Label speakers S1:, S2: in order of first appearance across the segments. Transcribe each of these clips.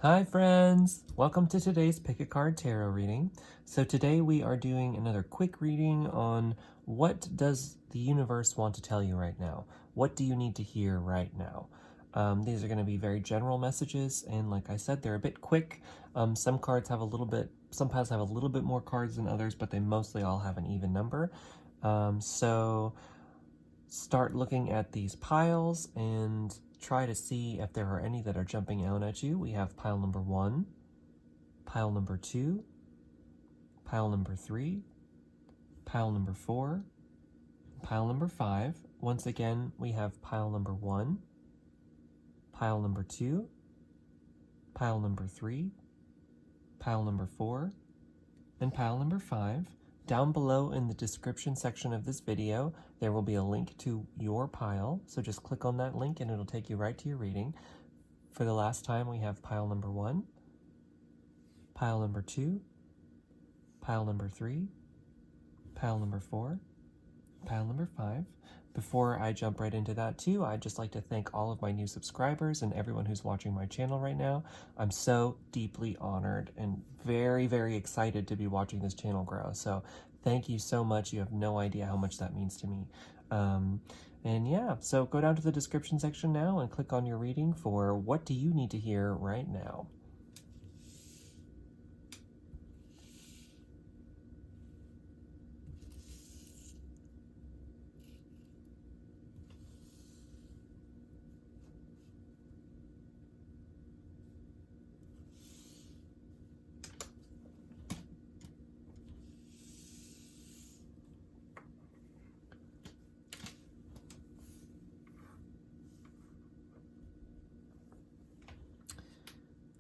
S1: Hi friends! Welcome to today's Pick a Card Tarot reading. So today we are doing another quick reading on what does the universe want to tell you right now? What do you need to hear right now? These are going to be very general messages, and like I said, they're a bit quick. Some piles have a little bit more cards than others, but they mostly all have an even number. So start looking at these piles and try to see if there are any that are jumping out at you. We have pile number 1, pile number 2, pile number 3, pile number 4, pile number 5. Once again, we have pile number 1, pile number 2, pile number 3, pile number 4, and pile number 5. Down below in the description section of this video, there will be a link to your pile. So just click on that link and it'll take you right to your reading. For the last time, we have pile number 1, pile number 2, pile number 3, pile number 4, pile number 5. Before I jump right into that too, I'd just like to thank all of my new subscribers and everyone who's watching my channel right now. I'm so deeply honored and very, very excited to be watching this channel grow. So thank you so much. You have no idea how much that means to me. And yeah, so go down to the description section now and click on your reading for what do you need to hear right now.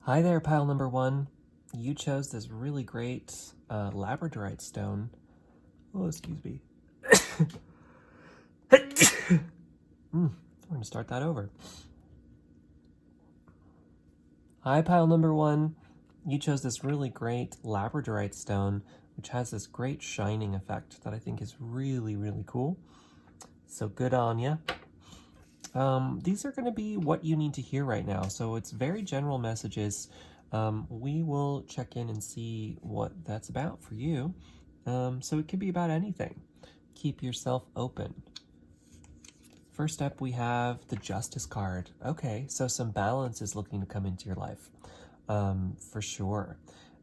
S1: Hi there, pile number 1. You chose this really great labradorite stone. Oh, excuse me. I'm going to start that over. Hi, pile number 1. You chose this really great labradorite stone, which has this great shining effect that I think is really, really cool. So good on ya. These are going to be what you need to hear right now. So it's very general messages. We will check in and see what that's about for you. So it could be about anything. Keep yourself open. First up, we have the Justice card. Okay, so some balance is looking to come into your life, for sure.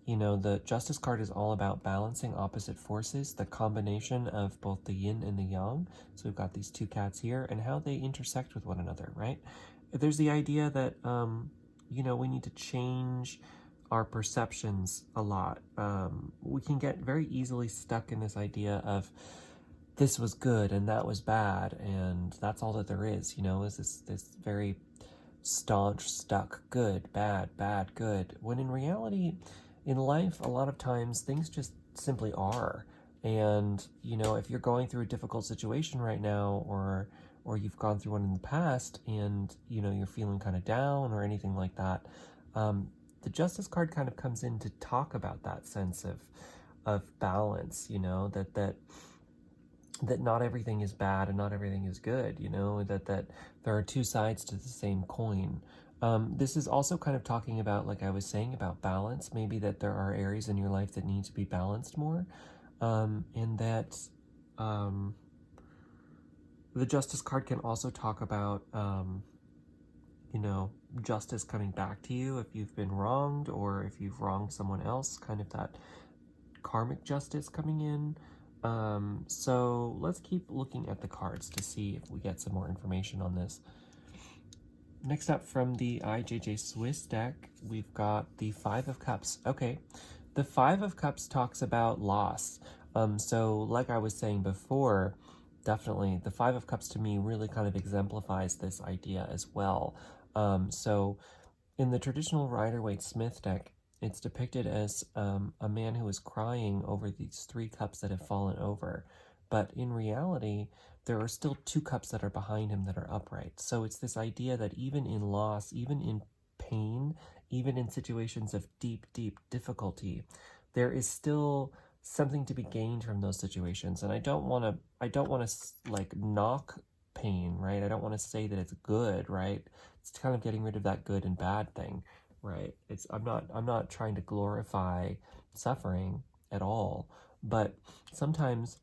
S1: You know, the Justice card is all about balancing opposite forces, the combination of both the yin and the yang. So we've got these two cats here and how they intersect with one another, right? There's the idea that, you know, we need to change our perceptions a lot. We can get very easily stuck in this idea of this was good and that was bad, and that's all that there is, you know, is this very staunch, stuck, good, bad, bad, good, when in reality, in life, a lot of times things just simply are. And, you know, if you're going through a difficult situation right now, or you've gone through one in the past and, you know, you're feeling kind of down or anything like that, the Justice card kind of comes in to talk about that sense of balance, you know, that not everything is bad and not everything is good, you know, that there are two sides to the same coin. This is also kind of talking about, like I was saying, about balance, maybe that there are areas in your life that need to be balanced more, and that the Justice card can also talk about, you know, justice coming back to you if you've been wronged or if you've wronged someone else, kind of that karmic justice coming in. So let's keep looking at the cards to see if we get some more information on this. Next up, from the IJJ Swiss deck, we've got the Five of Cups. Okay, the Five of Cups talks about loss. So like I was saying before, definitely the Five of Cups to me really kind of exemplifies this idea as well. So in the traditional Rider-Waite-Smith deck, it's depicted as a man who is crying over these 3 cups that have fallen over. But in reality, there are still 2 cups that are behind him that are upright. So it's this idea that even in loss, even in pain, even in situations of deep, deep difficulty, there is still something to be gained from those situations. And I don't want to like knock pain, right? I don't want to say that it's good, right? It's kind of getting rid of that good and bad thing. right? I'm not trying to glorify suffering at all, but sometimes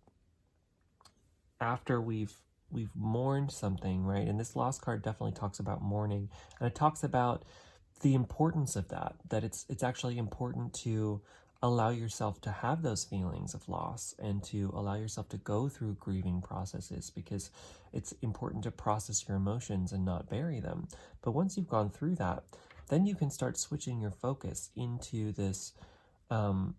S1: after we've mourned something, right? And this lost card definitely talks about mourning, and it talks about the importance of that it's actually important to allow yourself to have those feelings of loss and to allow yourself to go through grieving processes, because it's important to process your emotions and not bury them. But once you've gone through that, then you can start switching your focus into this um,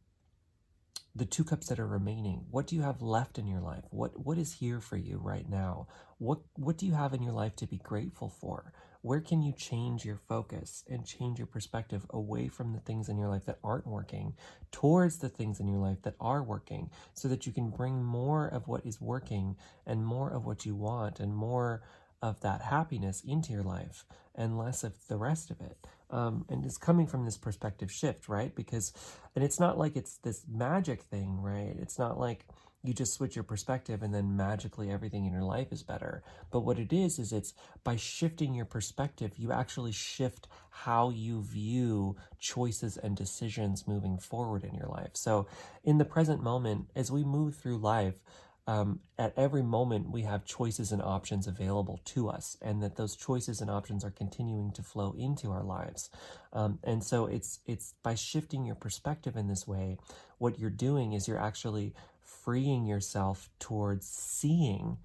S1: the two cups that are remaining. What do you have left in your life? What is here for you right now? What do you have in your life to be grateful for? Where can you change your focus and change your perspective away from the things in your life that aren't working towards the things in your life that are working, so that you can bring more of what is working and more of what you want and more of that happiness into your life and less of the rest of it. And it's coming from this perspective shift, right? Because, and it's not like it's this magic thing, right? It's not like you just switch your perspective and then magically everything in your life is better. But what it is it's by shifting your perspective, you actually shift how you view choices and decisions moving forward in your life. So in the present moment, as we move through life, at every moment we have choices and options available to us, and that those choices and options are continuing to flow into our lives. And so it's by shifting your perspective in this way, what you're doing is you're actually freeing yourself towards seeing,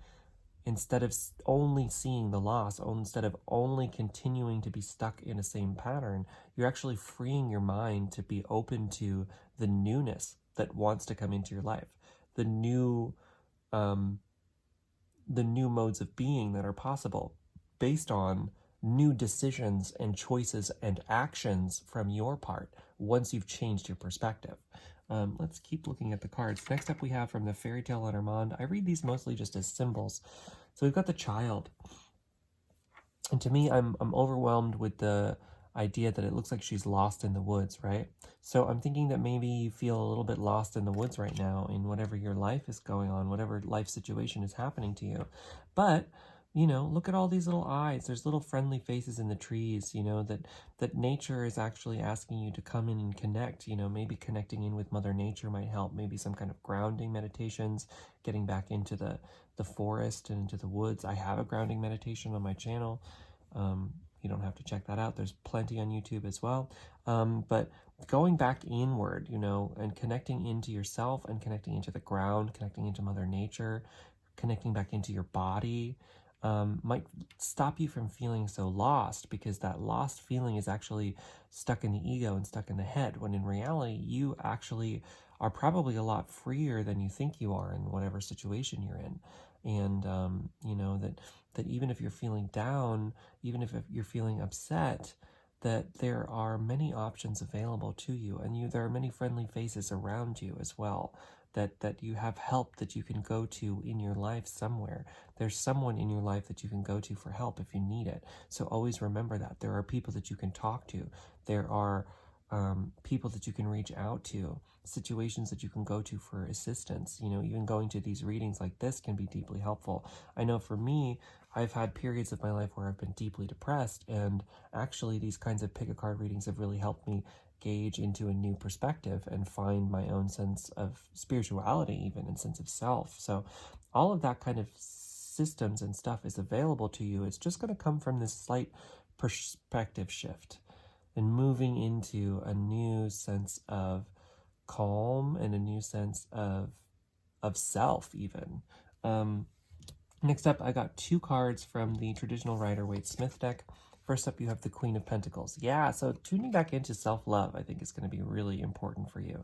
S1: instead of only seeing the loss, or instead of only continuing to be stuck in a same pattern, you're actually freeing your mind to be open to the newness that wants to come into your life, the new um, the new modes of being that are possible based on new decisions and choices and actions from your part once you've changed your perspective. Let's keep looking at the cards. Next up we have from the Fairytale Lenormand. I read these mostly just as symbols. So we've got the child. And to me, I'm overwhelmed with the idea that it looks like she's lost in the woods, right? So I'm thinking that maybe you feel a little bit lost in the woods right now in whatever your life is going on, whatever life situation is happening to you. But, you know, look at all these little eyes. There's little friendly faces in the trees, you know, that nature is actually asking you to come in and connect. You know, maybe connecting in with Mother Nature might help. Maybe some kind of grounding meditations, getting back into the forest and into the woods. I have a grounding meditation on my channel. You don't have to check that out. There's plenty on YouTube as well. But going back inward, you know, and connecting into yourself and connecting into the ground, connecting into Mother Nature, connecting back into your body, might stop you from feeling so lost, because that lost feeling is actually stuck in the ego and stuck in the head, when in reality, you actually are probably a lot freer than you think you are in whatever situation you're in. And, you know, that even if you're feeling down, even if you're feeling upset, that there are many options available to you, and there are many friendly faces around you as well, that you have help that you can go to in your life somewhere. There's someone in your life that you can go to for help if you need it. So always remember that. There are people that you can talk to. There are people that you can reach out to, situations that you can go to for assistance. You know, even going to these readings like this can be deeply helpful. I know for me, I've had periods of my life where I've been deeply depressed, and actually these kinds of pick-a-card readings have really helped me gauge into a new perspective and find my own sense of spirituality, even, and sense of self. So all of that kind of systems and stuff is available to you. It's just going to come from this slight perspective shift and moving into a new sense of calm and a new sense of self, even. Next up, I got two cards from the traditional Rider-Waite-Smith deck. First up, you have the Queen of Pentacles. Yeah, so tuning back into self-love, I think, is going to be really important for you.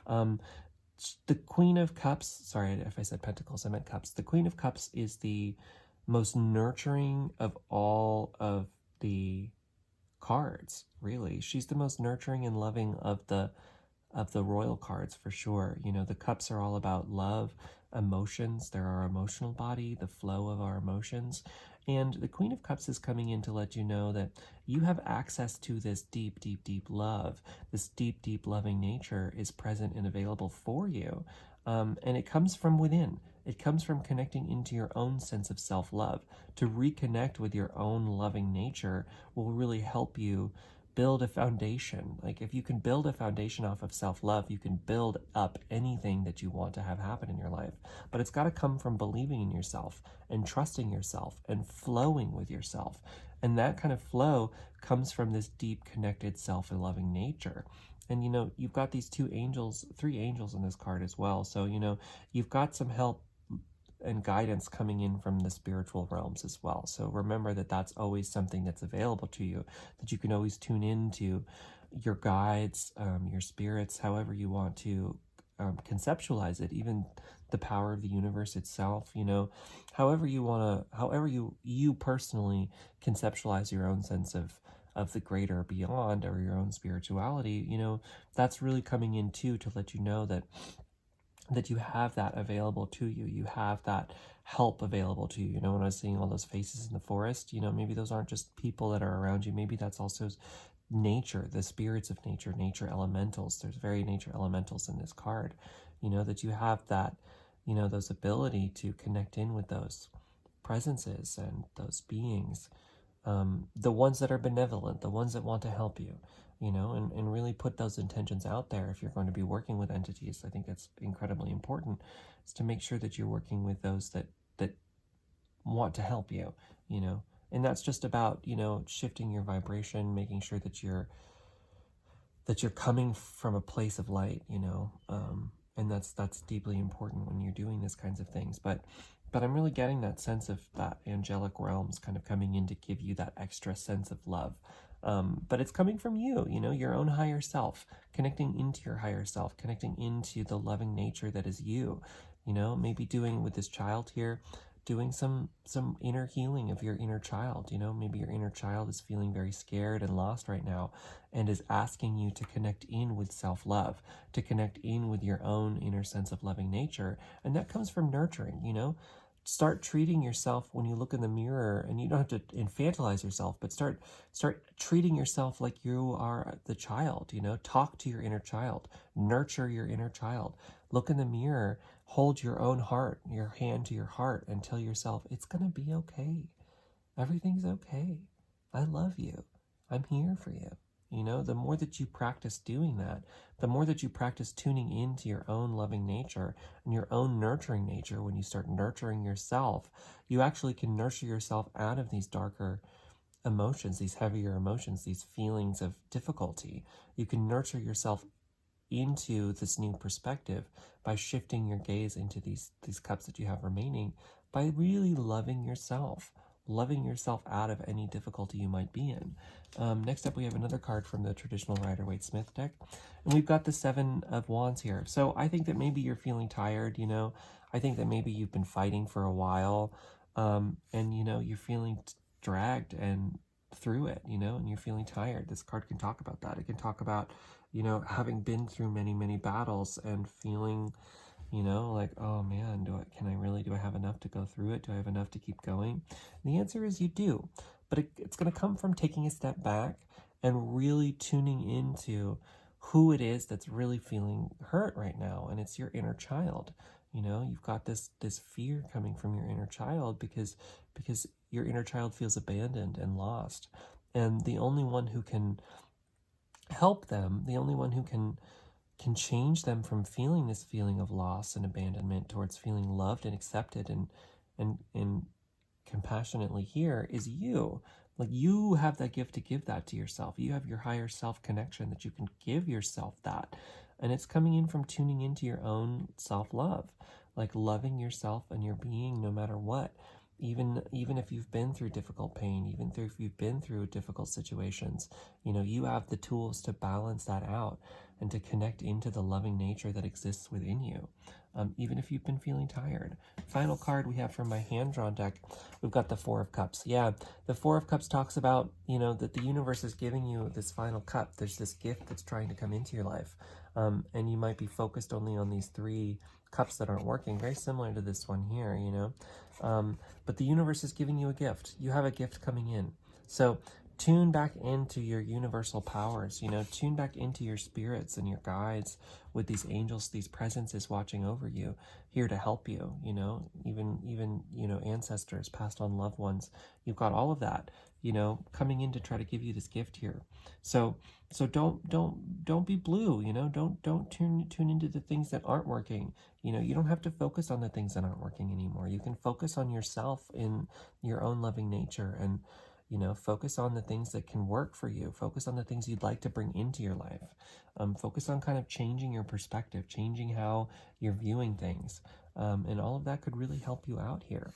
S1: The Queen of Cups, sorry if I said Pentacles, I meant Cups. The Queen of Cups is the most nurturing of all of the cards, really. She's the most nurturing and loving of the royal cards, for sure. You know, the cups are all about love, emotions. They're our emotional body, the flow of our emotions. And the Queen of Cups is coming in to let you know that you have access to this deep, deep, deep love. This deep, deep loving nature is present and available for you. And it comes from within. It comes from connecting into your own sense of self-love. To reconnect with your own loving nature will really help you build a foundation. Like if you can build a foundation off of self-love, you can build up anything that you want to have happen in your life. But it's got to come from believing in yourself and trusting yourself and flowing with yourself. And that kind of flow comes from this deep, connected, self-loving nature. And you've got these three angels in this card as well. So you've got some help and guidance coming in from the spiritual realms as well. So remember that that's always something that's available to you, that you can always tune into your guides, your spirits, however you want to conceptualize it, even the power of the universe itself, however you personally conceptualize your own sense of the greater beyond, or your own spirituality, that's really coming in too, to let you know that you have that available to you. You have that help available to you. When I was seeing all those faces in the forest, maybe those aren't just people that are around you. Maybe that's also nature, the spirits of nature, nature elementals. There's very nature elementals in this card, that you have that, those ability to connect in with those presences and those beings, the ones that are benevolent, the ones that want to help you, and really put those intentions out there. If you're going to be working with entities, I think that's incredibly important, is to make sure that you're working with those that want to help you, and that's just about, shifting your vibration, making sure that you're coming from a place of light, and that's deeply important when you're doing these kinds of things. But I'm really getting that sense of that angelic realms kind of coming in to give you that extra sense of love. But it's coming from you, your own higher self, connecting into your higher self, connecting into the loving nature that is you, maybe doing with this child here, doing some inner healing of your inner child. Maybe your inner child is feeling very scared and lost right now, and is asking you to connect in with self-love, to connect in with your own inner sense of loving nature. And that comes from nurturing. Start treating yourself when you look in the mirror, and you don't have to infantilize yourself, but start treating yourself like you are the child. Talk to your inner child, nurture your inner child. Look in the mirror, hold your own heart, your hand to your heart, and tell yourself, it's going to be okay. Everything's okay. I love you. I'm here for you. The more that you practice doing that, the more that you practice tuning into your own loving nature and your own nurturing nature. When you start nurturing yourself, you actually can nurture yourself out of these darker emotions, these heavier emotions, these feelings of difficulty. You can nurture yourself into this new perspective by shifting your gaze into these cups that you have remaining, by really loving yourself out of any difficulty you might be in. Next up, we have another card from the traditional Rider-Waite-Smith deck, and we've got the Seven of Wands here. So I think that maybe you're feeling tired, I think that maybe you've been fighting for a while, and you're feeling dragged and through it, and you're feeling tired. This card can talk about that. It can talk about, having been through many, many battles and feeling, like, oh man, do I have enough to go through it? Do I have enough to keep going? And the answer is you do, but it's going to come from taking a step back and really tuning into who it is that's really feeling hurt right now. And it's your inner child. You've got this fear coming from your inner child because your inner child feels abandoned and lost. And the only one who can help them, the only one who can change them from feeling this feeling of loss and abandonment towards feeling loved and accepted and compassionately here, is you. Like, you have that gift to give that to yourself. You have your higher self connection that you can give yourself that. And it's coming in from tuning into your own self-love, like loving yourself and your being no matter what. Even if you've been through difficult pain, if you've been through difficult situations, you have the tools to balance that out and to connect into the loving nature that exists within you, even if you've been feeling tired. Final card we have from my hand-drawn deck, we've got the Four of Cups. Yeah, the Four of Cups talks about, that the universe is giving you this final cup. There's this gift that's trying to come into your life, and you might be focused only on these three cups that aren't working, very similar to this one here, but the universe is giving you a gift. You have a gift coming in. So tune back into your universal powers, tune back into your spirits and your guides with these angels, these presences watching over you, here to help you, even ancestors, passed on loved ones. You've got all of that, coming in to try to give you this gift here. So don't be blue, don't tune into the things that aren't working. You don't have to focus on the things that aren't working anymore. You can focus on yourself in your own loving nature, and focus on the things that can work for you. Focus on the things you'd like to bring into your life. Focus on kind of changing your perspective, changing how you're viewing things. And all of that could really help you out here.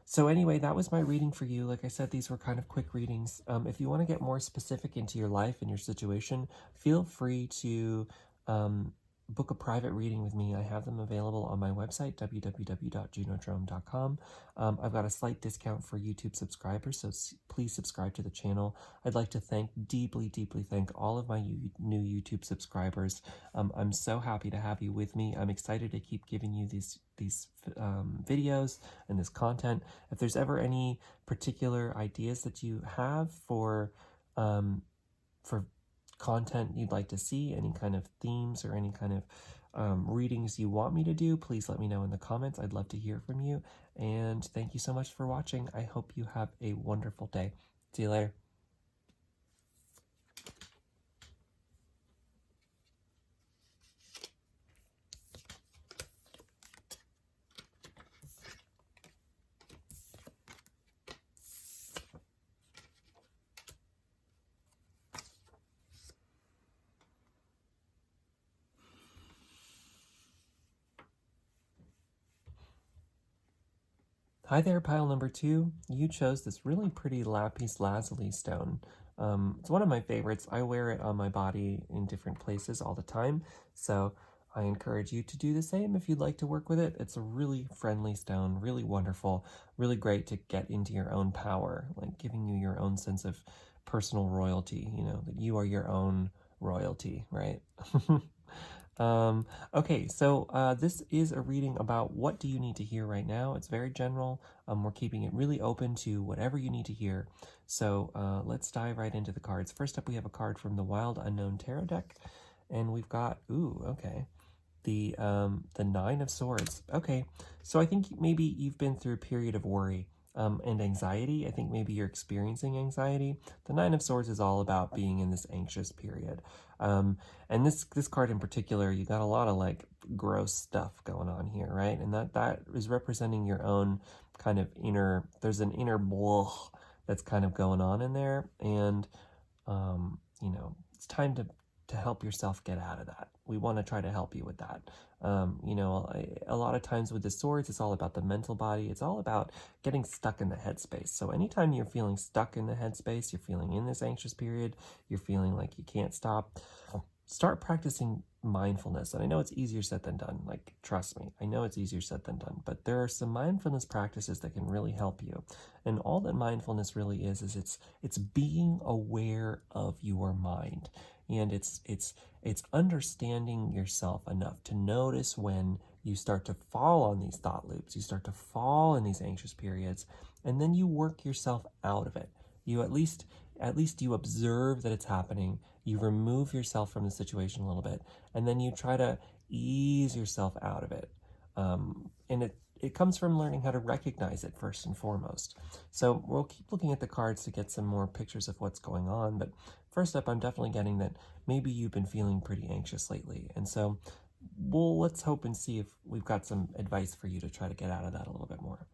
S1: So anyway, that was my reading for you. Like I said, these were kind of quick readings. If you want to get more specific into your life and your situation, feel free to book a private reading with me. I have them available on my website, www.junodrome.com. I've got a slight discount for YouTube subscribers, so please subscribe to the channel. I'd like to deeply thank all of my new YouTube subscribers. I'm so happy to have you with me. I'm excited to keep giving you these videos and this content. If there's ever any particular ideas that you have for content you'd like to see, any kind of themes or any kind of readings you want me to do, please let me know in the comments. I'd love to hear from you. And thank you so much for watching. I hope you have a wonderful day. See you later. Hi there, pile number 2. You chose this really pretty lapis lazuli stone. It's one of my favorites. I wear it on my body in different places all the time, so I encourage you to do the same if you'd like to work with it. It's a really friendly stone, really wonderful, really great to get into your own power, like giving you your own sense of personal royalty, that you are your own royalty, right? Okay, so this is a reading about what do you need to hear right now. It's very general. We're keeping it really open to whatever you need to hear. So let's dive right into the cards. First up, we have a card from the Wild Unknown Tarot deck, and we've got, okay, the 9 of Swords. Okay, so I think maybe you've been through a period of worry and anxiety. I think maybe you're experiencing anxiety. The 9 of Swords is all about being in this anxious period. And this card in particular, you got a lot of like gross stuff going on here, right? And that is representing your own kind of there's an inner blah that's kind of going on in there. And, it's time to help yourself get out of that. We want to try to help you with that. A lot of times with the swords, it's all about the mental body. It's all about getting stuck in the headspace. So anytime you're feeling stuck in the headspace, you're feeling in this anxious period, you're feeling like you can't stop, start practicing mindfulness. And I know it's easier said than done. Like, trust me, I know it's easier said than done, but there are some mindfulness practices that can really help you. And all that mindfulness really is it's being aware of your mind. And it's understanding yourself enough to notice when you start to fall on these thought loops, you start to fall in these anxious periods, and then you work yourself out of it. You at least you observe that it's happening, you remove yourself from the situation a little bit, and then you try to ease yourself out of it. And it comes from learning how to recognize it first and foremost. So we'll keep looking at the cards to get some more pictures of what's going on. But first up, I'm definitely getting that maybe you've been feeling pretty anxious lately. And so let's hope and see if we've got some advice for you to try to get out of that a little bit more.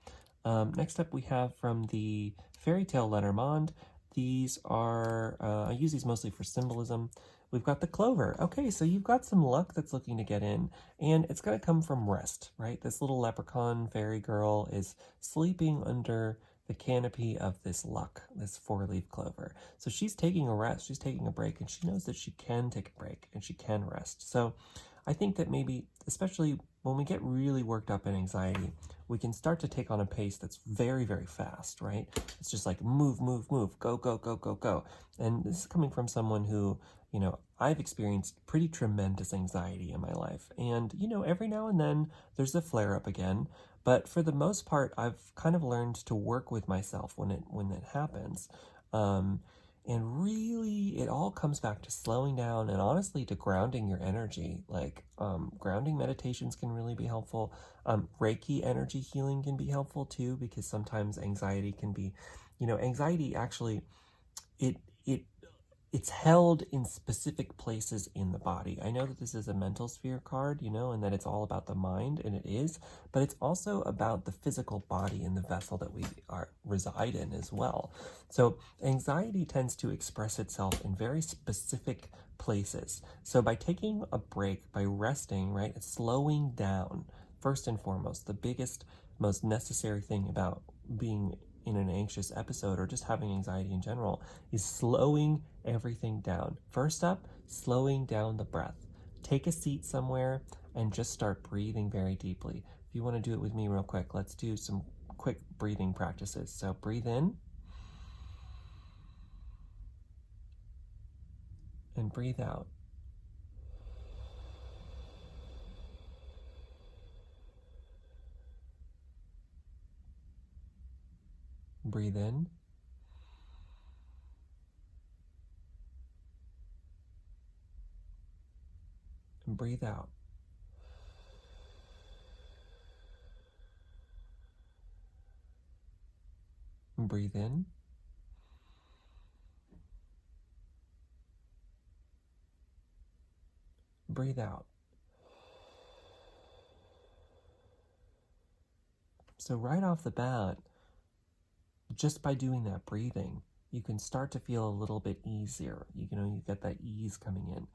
S1: Next up, we have from the Fairytale Lenormand. These are, I use these mostly for symbolism. We've got the clover. Okay, so you've got some luck that's looking to get in, and it's going to come from rest, right? This little leprechaun fairy girl is sleeping under the canopy of this luck, this 4-leaf clover. So she's taking a rest, she's taking a break, and she knows that she can take a break and she can rest. So I think that maybe, especially when we get really worked up in anxiety, we can start to take on a pace that's very, very fast, right? It's just like move, move, move, go, go, go, go, go. And this is coming from someone who, I've experienced pretty tremendous anxiety in my life. And, every now and then there's a flare up again, But for the most part, I've kind of learned to work with myself when it happens. Um, and really, it all comes back to slowing down and honestly to grounding your energy. Like grounding meditations can really be helpful. Reiki energy healing can be helpful too, because sometimes anxiety can be, anxiety actually, it it it's held in specific places in the body. I know that this is a mental sphere card, and that it's all about the mind, and it is, but it's also about the physical body and the vessel that we reside in as well. So anxiety tends to express itself in very specific places. So by taking a break, by resting, right, it's slowing down. First and foremost, the biggest, most necessary thing about being in an anxious episode or just having anxiety in general is slowing everything down. First up, slowing down the breath. Take a seat somewhere and just start breathing very deeply. If you want to do it with me real quick, let's do some quick breathing practices. So breathe in and breathe out. Breathe in and breathe out. And breathe in breathe out. So right off the bat, just by doing that breathing, you can start to feel a little bit easier. You get that ease coming in.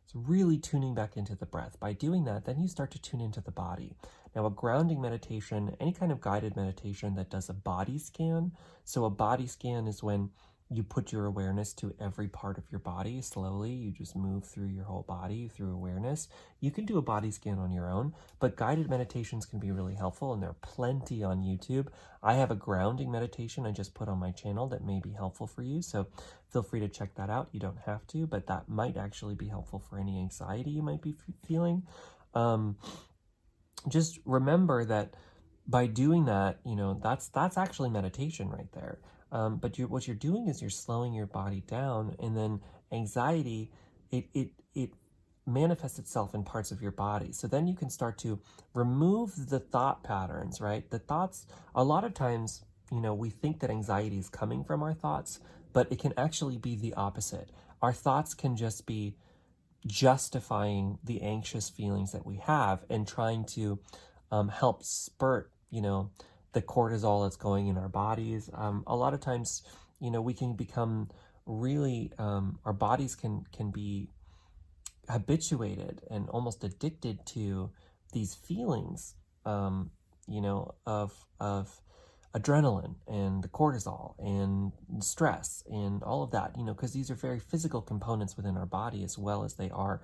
S1: So really tuning back into the breath. By doing that, then you start to tune into the body. Now, a grounding meditation, any kind of guided meditation that does a body scan. So a body scan is when you put your awareness to every part of your body slowly. You just move through your whole body through awareness. You can do a body scan on your own, but guided meditations can be really helpful, and there are plenty on YouTube. I have a grounding meditation I just put on my channel that may be helpful for you, so feel free to check that out. You don't have to, but that might actually be helpful for any anxiety you might be feeling. Just remember that by doing that, that's actually meditation right there. But what you're doing is you're slowing your body down, and then anxiety, it manifests itself in parts of your body. So then you can start to remove the thought patterns, right? The thoughts, a lot of times, we think that anxiety is coming from our thoughts, but it can actually be the opposite. Our thoughts can just be justifying the anxious feelings that we have and trying to help spurt, the cortisol that's going in our bodies. A lot of times, we can become really, our bodies can be habituated and almost addicted to these feelings, of adrenaline and the cortisol and stress and all of that, because these are very physical components within our body as well as they are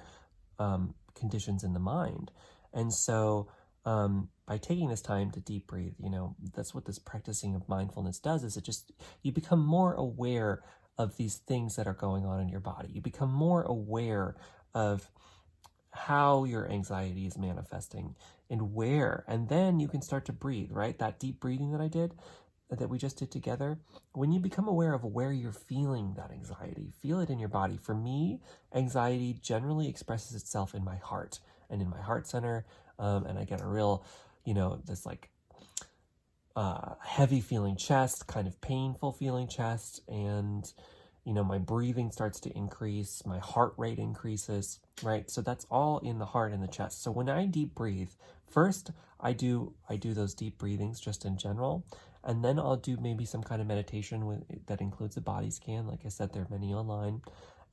S1: conditions in the mind. And so by taking this time to deep breathe, that's what this practicing of mindfulness does, is you become more aware of these things that are going on in your body. You become more aware of how your anxiety is manifesting and where, and then you can start to breathe, right? That deep breathing that we just did together. When you become aware of where you're feeling that anxiety, feel it in your body. For me, anxiety generally expresses itself in my heart and in my heart center, and I get a real, this like heavy feeling chest, kind of painful feeling chest, and my breathing starts to increase, my heart rate increases, right? So that's all in the heart and the chest. So when I deep breathe, first I do those deep breathings just in general, and then I'll do maybe some kind of meditation that includes a body scan. Like I said, there are many online.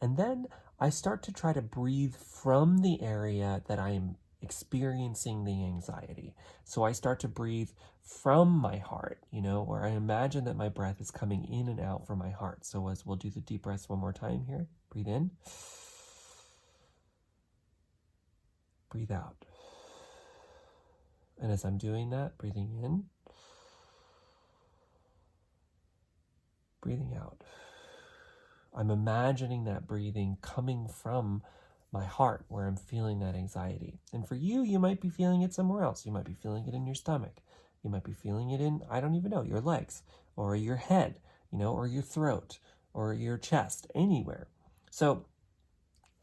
S1: And then I start to try to breathe from the area that I am experiencing the anxiety. So I start to breathe from my heart, where I imagine that my breath is coming in and out from my heart. So as we'll do the deep breaths one more time here. Breathe in. Breathe out. And as I'm doing that, breathing in, breathing out. I'm imagining that breathing coming from my heart where I'm feeling that anxiety. And for you, you might be feeling it somewhere else. You might be feeling it in your stomach. You might be feeling it in, I don't even know, your legs or your head, or your throat or your chest, anywhere. So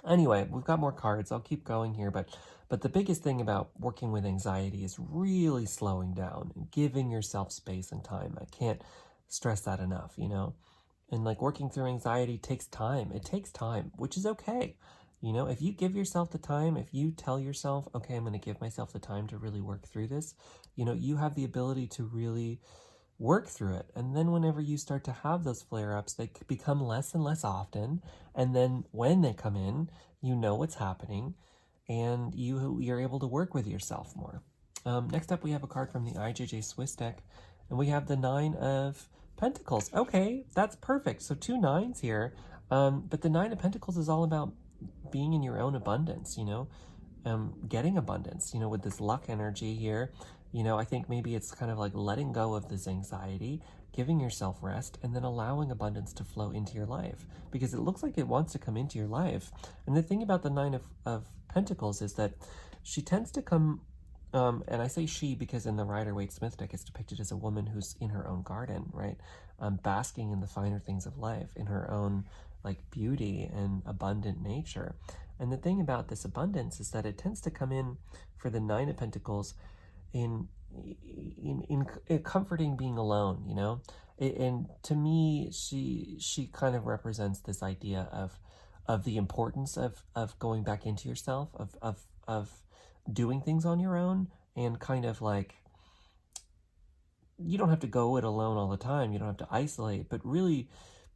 S1: anyway, we've got more cards. I'll keep going here, but the biggest thing about working with anxiety is really slowing down and giving yourself space and time. I can't stress that enough, And like working through anxiety takes time. It takes time, which is okay. If you give yourself the time, if you tell yourself, okay, I'm going to give myself the time to really work through this, you have the ability to really work through it. And then whenever you start to have those flare-ups, they become less and less often. And then when they come in, you know what's happening, and you're able to work with yourself more. Next up, we have a card from the IJJ Swiss deck, and we have the 9 of Pentacles. Okay, that's perfect. So 2 9s here. But the 9 of Pentacles is all about being in your own abundance, getting abundance, with this luck energy here. I think maybe it's kind of like letting go of this anxiety, giving yourself rest, and then allowing abundance to flow into your life, because it looks like it wants to come into your life. And the thing about the 9 of Pentacles is that she tends to come, and I say she because in the Rider-Waite Smith deck, it's depicted as a woman who's in her own garden, right? Basking in the finer things of life, in her own like beauty and abundant nature. And the thing about this abundance is that it tends to come in for the 9 of Pentacles in comforting being alone, and to me, she kind of represents this idea of the importance of going back into yourself, of doing things on your own, and kind of like, you don't have to go it alone all the time, you don't have to isolate, but really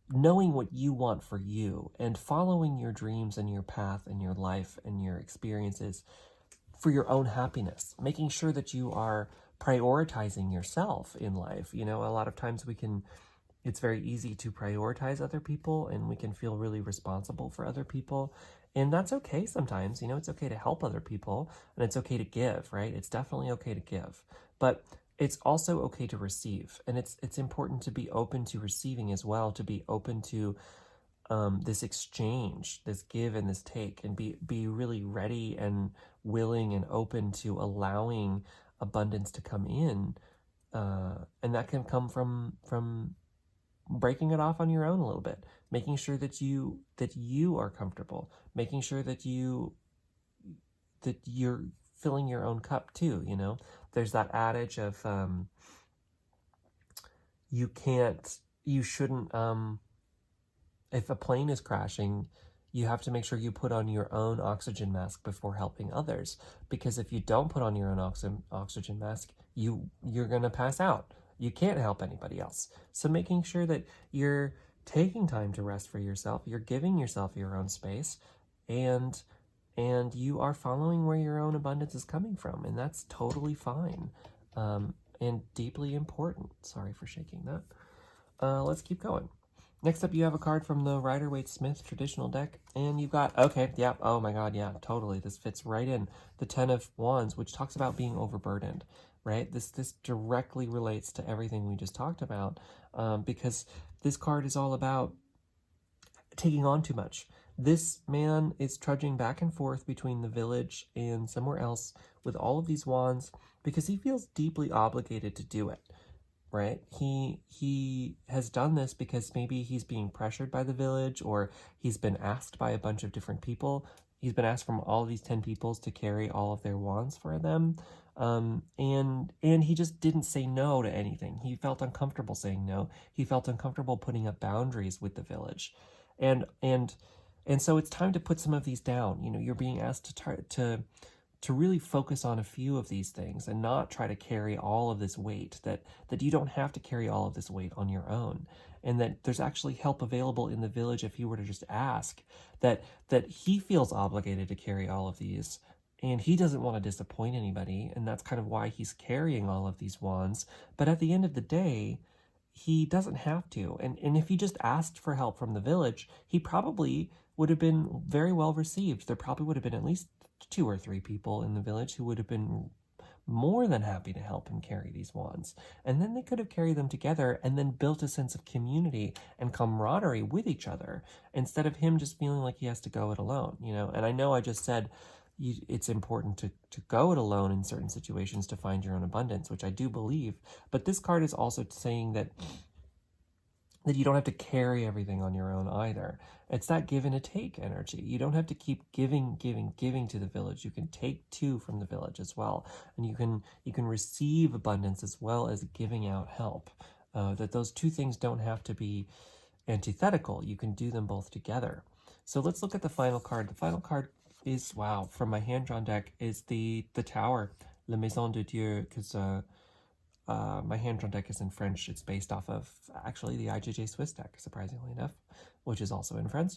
S1: knowing what you want for you and following your dreams and your path and your life and your experiences for your own happiness, making sure that you are prioritizing yourself in life. A lot of times it's very easy to prioritize other people, and we can feel really responsible for other people. And that's okay sometimes, it's okay to help other people, and it's okay to give, right? It's definitely okay to give. But it's also okay to receive. And it's important to be open to receiving as well, to be open to this exchange, this give and this take, and be really ready and willing and open to allowing abundance to come in. And that can come from breaking it off on your own a little bit, making sure that you are comfortable, making sure that you're filling your own cup too. There's that adage of you shouldn't if a plane is crashing, you have to make sure you put on your own oxygen mask before helping others, because if you don't put on your own oxygen mask, you're going to pass out. You can't help anybody else. So making sure that you're taking time to rest for yourself, you're giving yourself your own space, and you are following where your own abundance is coming from, and that's totally fine, and deeply important. Sorry for shaking that. Let's keep going. Next up, you have a card from the Rider-Waite Smith traditional deck, and you've got, okay, yeah, oh my god, yeah, totally, this fits right in, the 10 of Wands, which talks about being overburdened, right? This directly relates to everything we just talked about, because this card is all about taking on too much. This man is trudging back and forth between the village and somewhere else with all of these wands because he feels deeply obligated to do it. Right? He has done this because maybe he's being pressured by the village, or he's been asked by a bunch of different people. He's been asked from all of these 10 peoples to carry all of their wands for them. And he just didn't say no to anything. He felt uncomfortable saying no. He felt uncomfortable putting up boundaries with the village. And so it's time to put some of these down. You're being asked to try to really focus on a few of these things and not try to carry all of this weight, that you don't have to carry all of this weight on your own, and that there's actually help available in the village if you were to just ask, that he feels obligated to carry all of these, and he doesn't want to disappoint anybody, and that's kind of why he's carrying all of these wands. But at the end of the day, he doesn't have to, and if he just asked for help from the village, he probably would have been very well received. There probably would have been at least 2 or 3 people in the village who would have been more than happy to help him carry these wands. And then they could have carried them together and then built a sense of community and camaraderie with each other, instead of him just feeling like he has to go it alone, And I know I just said it's important to go it alone in certain situations to find your own abundance, which I do believe. But this card is also saying that you don't have to carry everything on your own either. It's that give and a take energy. You don't have to keep giving to the village. You can take too from the village as well, and you can receive abundance as well as giving out help. That those two things don't have to be antithetical. You can do them both together. So let's look at the final card. The final card is, wow, from my hand-drawn deck, is the Tower, La Maison de Dieu, because my hand-drawn deck is in French. It's based off of, actually, the IJJ Swiss deck, surprisingly enough, which is also in French.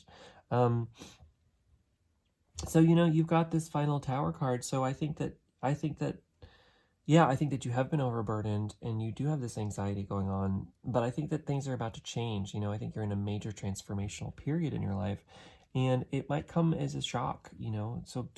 S1: So, you've got this final Tower card, so I think that you have been overburdened and you do have this anxiety going on, but I think that things are about to change. I think you're in a major transformational period in your life, and it might come as a shock, so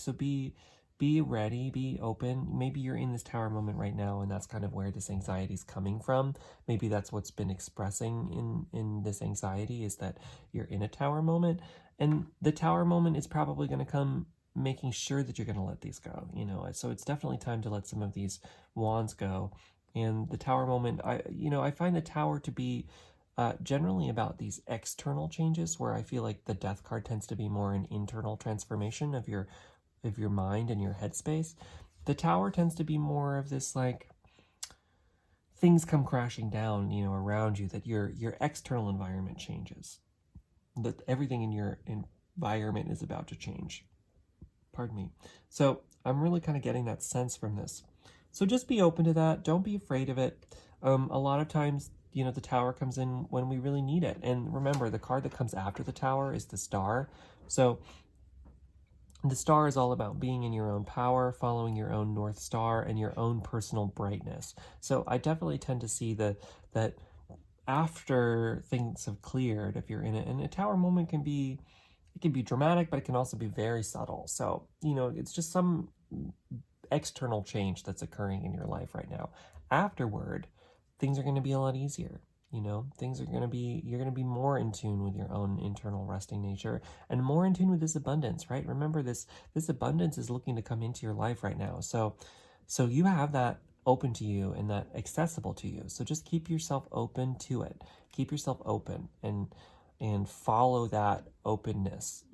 S1: be ready, be open. Maybe you're in this Tower moment right now, and that's kind of where this anxiety is coming from. Maybe that's what's been expressing in this anxiety, is that you're in a Tower moment, and the Tower moment is probably going to come making sure that you're going to let these go, so it's definitely time to let some of these wands go. And the Tower moment, I find the Tower to be generally about these external changes, where I feel like the Death card tends to be more an internal transformation of your mind and your headspace. The Tower tends to be more of this, like, things come crashing down, around you, that your external environment changes, that everything in your environment is about to change. Pardon me. So I'm really kind of getting that sense from this. So just be open to that. Don't be afraid of it. A lot of times, the Tower comes in when we really need it. And remember, the card that comes after the Tower is the Star. So the Star is all about being in your own power, following your own North Star, and your own personal brightness. So I definitely tend to see that after things have cleared, if you're in it, and a Tower moment can be dramatic, but it can also be very subtle. So, it's just some external change that's occurring in your life right now. Afterward, things are going to be a lot easier. Things are going to be, you're going to be more in tune with your own internal resting nature, and more in tune with this abundance, right? Remember, this abundance is looking to come into your life right now. So you have that open to you and that accessible to you. So just keep yourself open to it. Keep yourself open and follow that openness,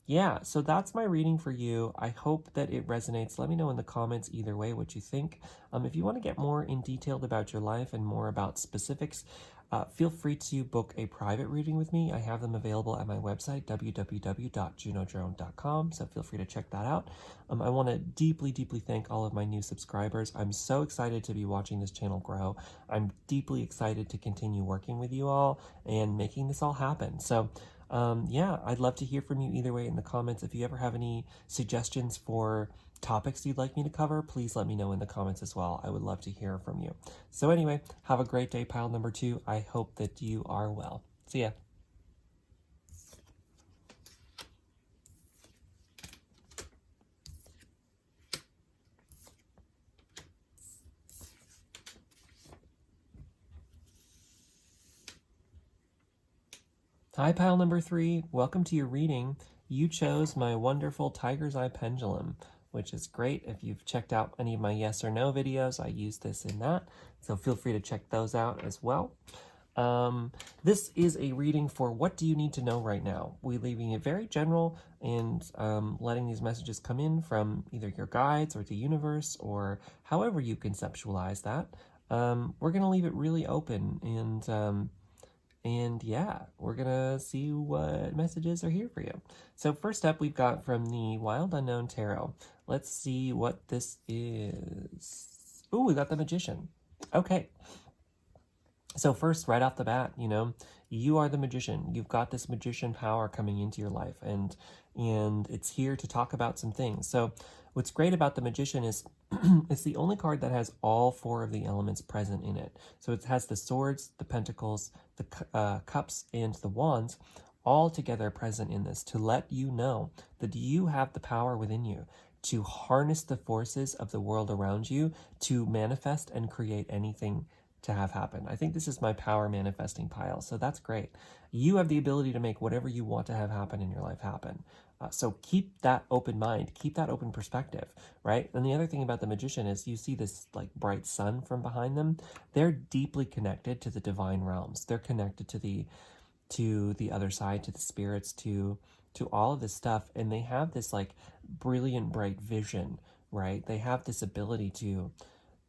S1: yeah, so that's my reading for you. I hope that it resonates. Let me know in the comments either way what you think. If you want to get more in detail about your life and more about specifics, feel free to book a private reading with me. I have them available at my website, www.junodrone.com, so feel free to check that out. I want to deeply, deeply thank all of my new subscribers. I'm so excited to be watching this channel grow. I'm deeply excited to continue working with you all and making this all happen. So yeah, I'd love to hear from you either way in the comments. If you ever have any suggestions for topics you'd like me to cover, please let me know in the comments as well. I would love to hear from you. So anyway, have a great day, pile number 2. I hope that you are well. See ya. Hi, pile number 3. Welcome to your reading. You chose my wonderful Tiger's Eye Pendulum, which is great. If you've checked out any of my yes or no videos, I use this in that, so feel free to check those out as well. This is a reading for what do you need to know right now. We're leaving it very general and letting these messages come in from either your guides or the universe or however you conceptualize that. We're going to leave it really open, and yeah, we're gonna see what messages are here for you. So first up, we've got from the Wild Unknown Tarot. Let's see what this is. Ooh, we got the Magician. Okay. So first, right off the bat, you are the magician. You've got this magician power coming into your life, and it's here to talk about some things. So what's great about the Magician is it's the only card that has all 4 of the elements present in it. So it has the swords, the pentacles, the cups, and the wands all together present in this to let you know that you have the power within you to harness the forces of the world around you to manifest and create anything to have happen. I think this is my power manifesting pile. So that's great. You have the ability to make whatever you want to have happen in your life happen. So keep that open mind, keep that open perspective, right? And the other thing about the magician is you see this like bright sun from behind them. They're deeply connected to the divine realms. They're connected to the other side, to the spirits, to all of this stuff, and they have this like brilliant bright vision, right? They have this ability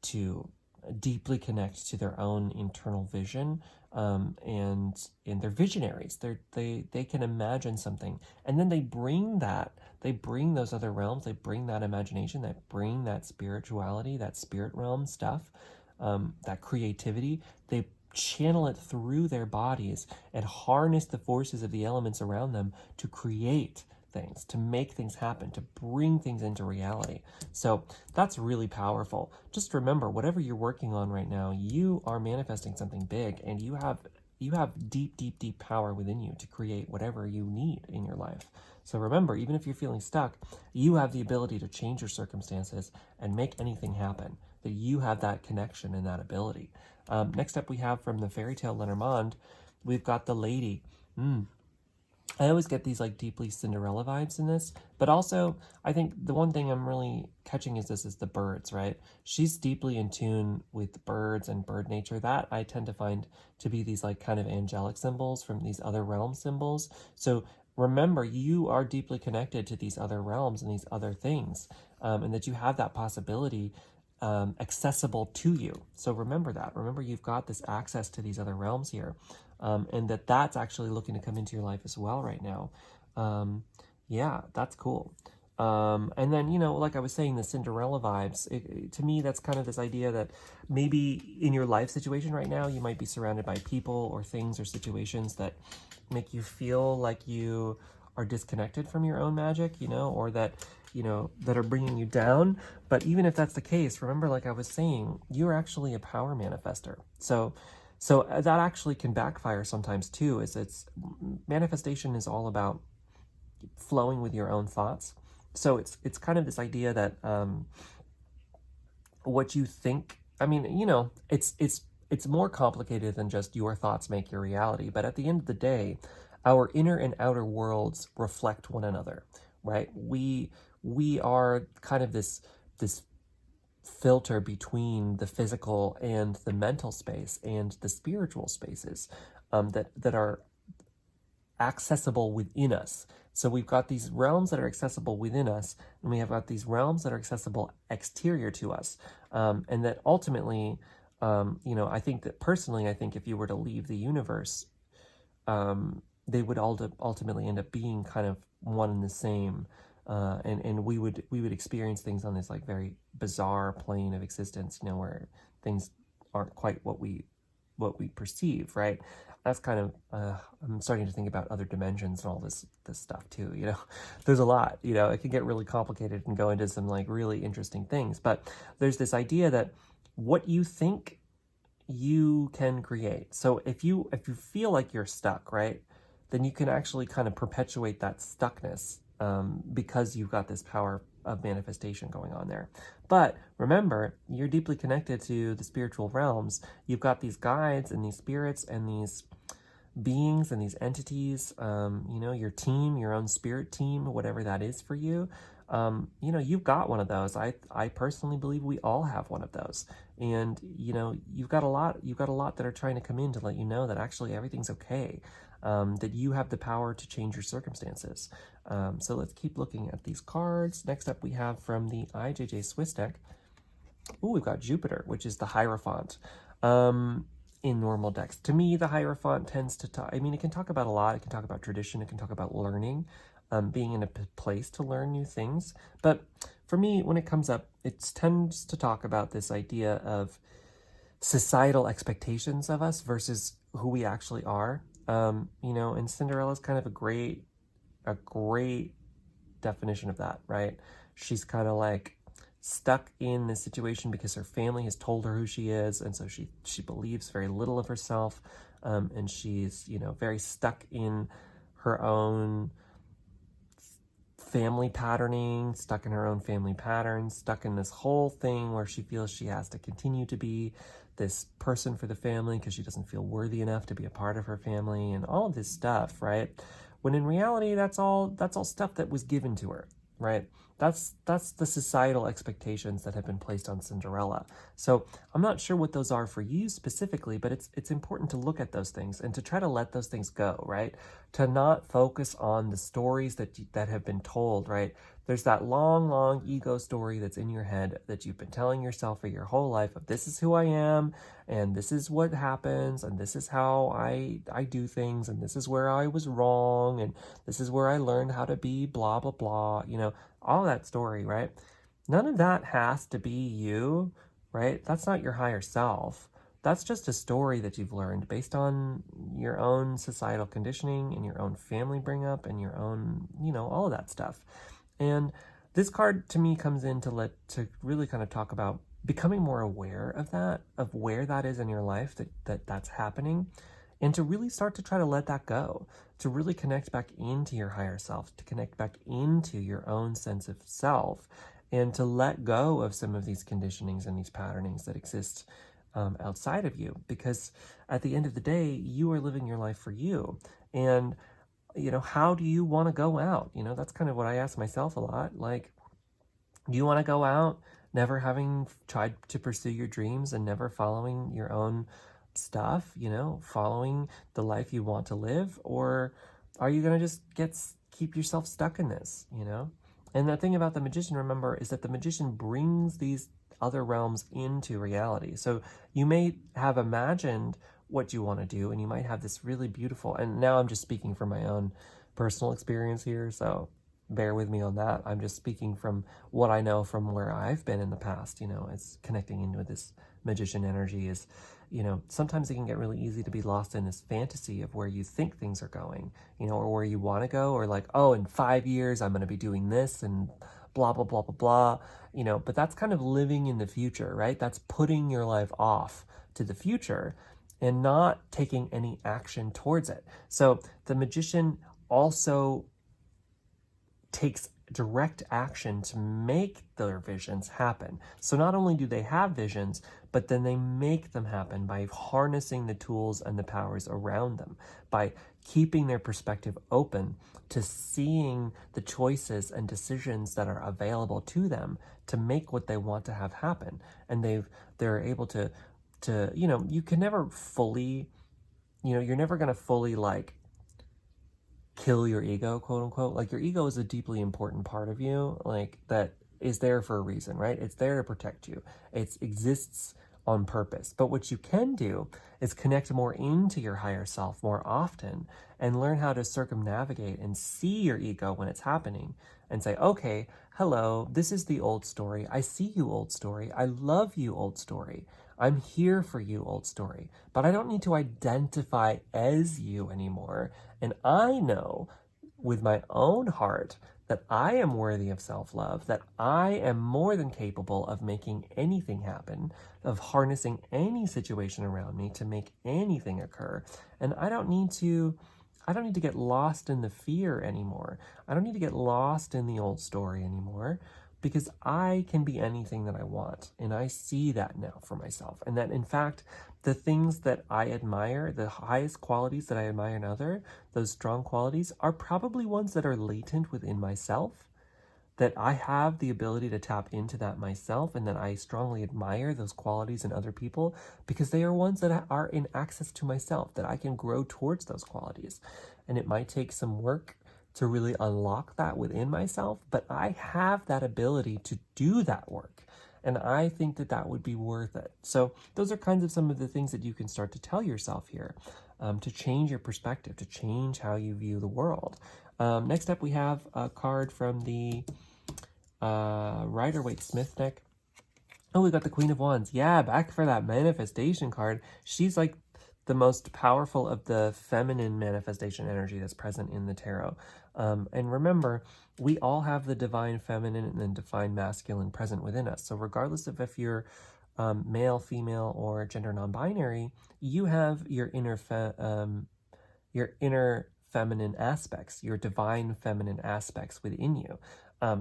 S1: to deeply connect to their own internal vision, and they're visionaries. They can imagine something, and then they bring those other realms, they bring that imagination, they bring that spirituality, that spirit realm stuff, that creativity. They channel it through their bodies and harness the forces of the elements around them to create things, to make things happen, to bring things into reality. So that's really powerful. Just remember, whatever you're working on right now, you are manifesting something big, and you have deep, deep, deep power within you to create whatever you need in your life. So remember, even if you're feeling stuck, you have the ability to change your circumstances and make anything happen. That you have that connection and that ability. Next up, we have from the Fairytale Lenormand, we've got the lady. I always get these like deeply Cinderella vibes in this, but also I think the one thing I'm really catching is the birds, right? She's deeply in tune with birds and bird nature. That I tend to find to be these like kind of angelic symbols from these other realm symbols. So remember, you are deeply connected to these other realms and these other things, and that you have that possibility accessible to you. So remember that. Remember, you've got this access to these other realms here, and that's actually looking to come into your life as well right now. Yeah, that's cool. And then, like I was saying, the Cinderella vibes, to me, that's kind of this idea that maybe in your life situation right now, you might be surrounded by people or things or situations that make you feel like you are disconnected from your own magic, or that that are bringing you down. But even if that's the case, remember, like I was saying, you're actually a power manifester. So that actually can backfire sometimes too. It's manifestation is all about flowing with your own thoughts. So it's kind of this idea that what you think. I mean, it's more complicated than just your thoughts make your reality. But at the end of the day, our inner and outer worlds reflect one another, right? We are kind of this filter between the physical and the mental space and the spiritual spaces, that are accessible within us. So we've got these realms that are accessible within us, and we have got these realms that are accessible exterior to us, and that ultimately, I think that personally, I think if you were to leave the universe, they would ultimately end up being kind of one and the same, and we would experience things on this like very bizarre plane of existence, where things aren't quite what we perceive, right? That's kind of I'm starting to think about other dimensions and all this stuff too. There's a lot. It can get really complicated and go into some like really interesting things. But there's this idea that what you think you can create. So if you feel like you're stuck, right, then you can actually kind of perpetuate that stuckness, because you've got this power of manifestation going on there. But remember, you're deeply connected to the spiritual realms. You've got these guides and these spirits and these beings and these entities, your team, your own spirit team, whatever that is for you. You've got one of those. I personally believe we all have one of those. And, you've got a lot that are trying to come in to let you know that actually everything's okay, that you have the power to change your circumstances. So let's keep looking at these cards. Next up, we have from the IJJ Swiss deck. Ooh, we've got Jupiter, which is the Hierophant. In normal decks, to me, the Hierophant tends to talk. I mean, it can talk about a lot. It can talk about tradition. It can talk about learning, being in a place to learn new things. But for me, when it comes up, it tends to talk about this idea of societal expectations of us versus who we actually are. And Cinderella's kind of a great definition of that, right? She's kind of like stuck in this situation because her family has told her who she is, and so she believes very little of herself, and she's very stuck in her own family patterning, stuck in her own family patterns, stuck in this whole thing where she feels she has to continue to be this person for the family because she doesn't feel worthy enough to be a part of her family, and all of this stuff, right? When in reality, that's all stuff that was given to her, right? That's the societal expectations that have been placed on Cinderella. So I'm not sure what those are for you specifically, but it's important to look at those things and to try to let those things go, right? To not focus on the stories that have been told, right? There's that long ego story that's in your head that you've been telling yourself for your whole life of, this is who I am, and this is what happens, and this is how I do things, and this is where I was wrong, and this is where I learned how to be blah, blah, blah, all that story, right? None of that has to be you, right? That's not your higher self. That's just a story that you've learned based on your own societal conditioning and your own family bring up and your own, all of that stuff. And this card to me comes in to really kind of talk about becoming more aware of that, of where that is in your life, that's happening, and to really start to try to let that go, to really connect back into your higher self, to connect back into your own sense of self, and to let go of some of these conditionings and these patternings that exist outside of you. Because at the end of the day, you are living your life for you. And how do you want to go out? That's kind of what I ask myself a lot. Like, do you want to go out never having tried to pursue your dreams and never following your own stuff, following the life you want to live? Or are you going to just keep yourself stuck in this, And the thing about the magician, remember, is that the magician brings these other realms into reality. So you may have imagined what you want to do, and you might have this really beautiful, and now I'm just speaking from my own personal experience here, so bear with me on that. I'm just speaking from what I know from where I've been in the past. It's connecting in with this magician energy is, sometimes it can get really easy to be lost in this fantasy of where you think things are going, or where you want to go, or like, oh, in 5 years I'm going to be doing this and blah, blah, blah, blah, blah, but that's kind of living in the future, right? That's putting your life off to the future and not taking any action towards it. So the magician also takes direct action to make their visions happen. So not only do they have visions, but then they make them happen by harnessing the tools and the powers around them, by keeping their perspective open to seeing the choices and decisions that are available to them to make what they want to have happen. And they're able to you can never fully, you're never going to fully like kill your ego, quote unquote. Like, your ego is a deeply important part of you, like, that is there for a reason, right? It's there to protect you. It exists on purpose. But what you can do is connect more into your higher self more often and learn how to circumnavigate and see your ego when it's happening and say, okay, hello, this is the old story. I see you, old story. I love you, old story. I'm here for you, old story. But I don't need to identify as you anymore. And I know with my own heart that I am worthy of self-love, that I am more than capable of making anything happen, of harnessing any situation around me to make anything occur. And I don't need to get lost in the fear anymore. I don't need to get lost in the old story anymore, because I can be anything that I want. And I see that now for myself. And that, in fact, the things that I admire, the highest qualities that I admire in others, those strong qualities, are probably ones that are latent within myself, that I have the ability to tap into that myself, and that I strongly admire those qualities in other people because they are ones that are in access to myself, that I can grow towards those qualities. And it might take some work to really unlock that within myself, but I have that ability to do that work. And I think that that would be worth it. So those are kinds of some of the things that you can start to tell yourself here, to change your perspective, to change how you view the world. Next up, we have a card from the Rider-Waite-Smith deck. Oh, we got the Queen of Wands. Yeah, back for that manifestation card. She's like the most powerful of the feminine manifestation energy that's present in the tarot. And remember, we all have the divine feminine and the divine masculine present within us. So regardless of if you're male, female, or gender non-binary, you have your inner feminine aspects, your divine feminine aspects within you.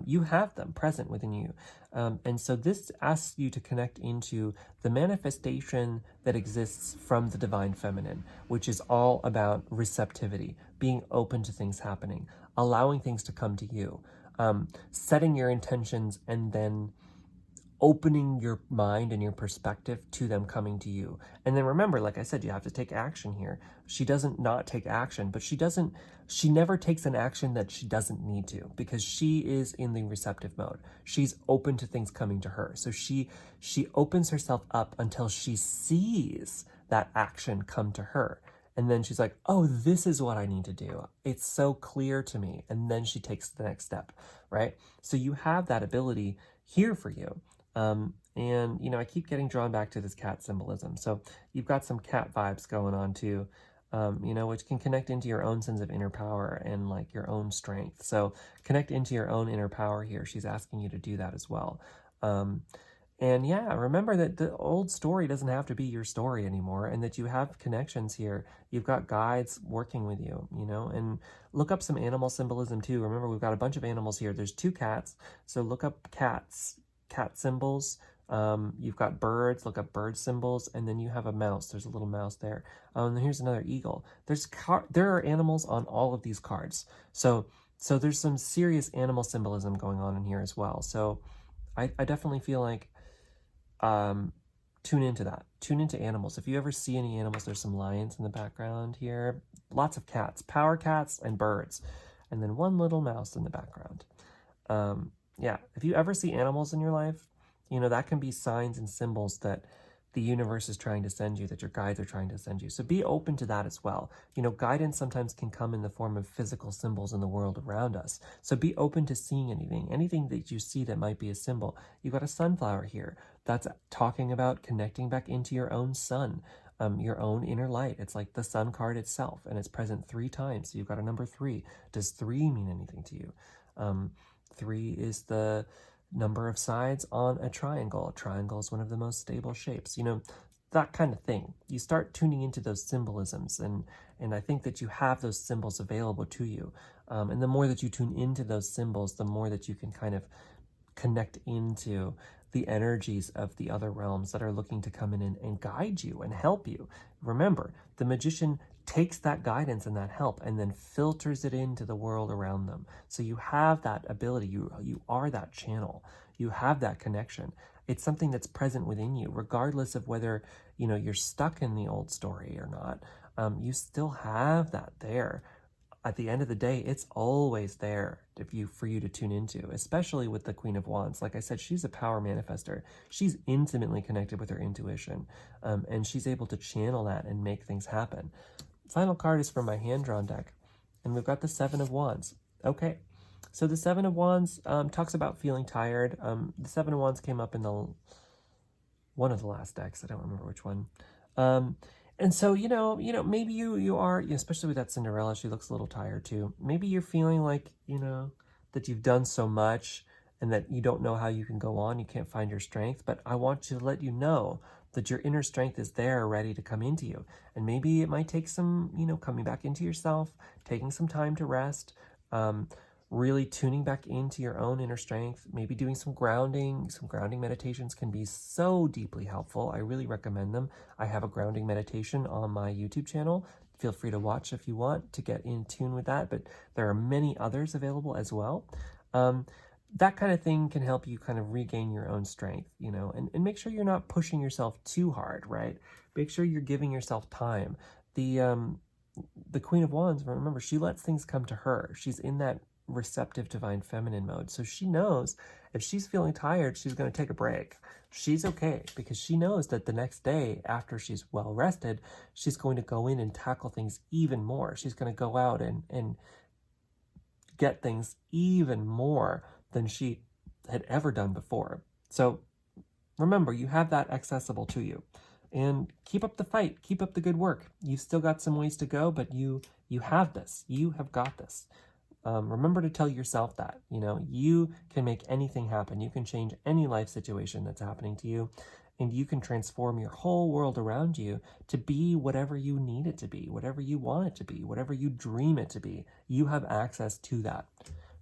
S1: You have them present within you. And so this asks you to connect into the manifestation that exists from the divine feminine, which is all about receptivity, being open to things happening, allowing things to come to you, setting your intentions, and then opening your mind and your perspective to them coming to you. And then remember, like I said, you have to take action here. She doesn't not take action, but she never takes an action that she doesn't need to, because she is in the receptive mode. She's open to things coming to her. So she opens herself up until she sees that action come to her. And then she's like, oh, this is what I need to do. It's so clear to me. And then she takes the next step, right? So you have that ability here for you. And, you know, I keep getting drawn back to this cat symbolism. So you've got some cat vibes going on too, you know, which can connect into your own sense of inner power and like your own strength. So connect into your own inner power here. She's asking you to do that as well. And yeah, remember that the old story doesn't have to be your story anymore, and that you have connections here. You've got guides working with you, you know, and look up some animal symbolism too. Remember, we've got a bunch of animals here. There's 2 cats. So look up cats, cat symbols. You've got birds, look up bird symbols, and then you have a mouse. There's a little mouse there. And here's another eagle. There are animals on all of these cards. So there's some serious animal symbolism going on in here as well. So I definitely feel like tune into that. Tune into animals. If you ever see any animals, there's some lions in the background here. Lots of cats, power cats and birds. And then one little mouse in the background. Yeah, if you ever see animals in your life, you know, that can be signs and symbols that the universe is trying to send you, that your guides are trying to send you. So be open to that as well. You know, guidance sometimes can come in the form of physical symbols in the world around us. So be open to seeing anything that you see that might be a symbol. You've got a sunflower here. That's talking about connecting back into your own sun, your own inner light. It's like the sun card itself, and it's present 3 times. So you've got a number 3. Does 3 mean anything to you? 3 is the number of sides on a triangle. A triangle is one of the most stable shapes. You know, that kind of thing. You start tuning into those symbolisms, and I think that you have those symbols available to you. And the more that you tune into those symbols, the more that you can kind of connect into the energies of the other realms that are looking to come in and guide you and help you. Remember, the magician takes that guidance and that help and then filters it into the world around them. So you have that ability. You are that channel. You have that connection. It's something that's present within you, regardless of whether, you know, you're stuck in the old story or not. You still have that there. At the end of the day, it's always there for you to tune into, especially with the Queen of Wands. Like I said, she's a power manifester. She's intimately connected with her intuition, and she's able to channel that and make things happen. Final card is from my hand-drawn deck, and we've got the 7 of Wands. Okay, so the 7 of Wands talks about feeling tired. The 7 of Wands came up in one of the last decks. I don't remember which one. And so, you know, maybe you are, especially with that Cinderella, she looks a little tired too. Maybe you're feeling like, you know, that you've done so much and that you don't know how you can go on. You can't find your strength. But I want to let you know that your inner strength is there ready to come into you. And maybe it might take some, you know, coming back into yourself, taking some time to rest, really tuning back into your own inner strength, maybe doing some grounding. Some grounding meditations can be so deeply helpful. I really recommend them. I have a grounding meditation on my YouTube channel. Feel free to watch if you want to get in tune with that, but there are many others available as well. That kind of thing can help you kind of regain your own strength, you know, and make sure you're not pushing yourself too hard, right? Make sure you're giving yourself time. The Queen of Wands, remember, she lets things come to her. She's in that receptive divine feminine mode. So she knows if she's feeling tired, she's going to take a break. She's okay, because she knows that the next day after she's well rested, she's going to go in and tackle things even more. She's going to go out and get things even more than she had ever done before. So remember, you have that accessible to you. And keep up the fight. Keep up the good work. You've still got some ways to go, but you have this. You have got this. Remember to tell yourself that, you know, you can make anything happen. You can change any life situation that's happening to you, and you can transform your whole world around you to be whatever you need it to be, whatever you want it to be, whatever you dream it to be. You have access to that.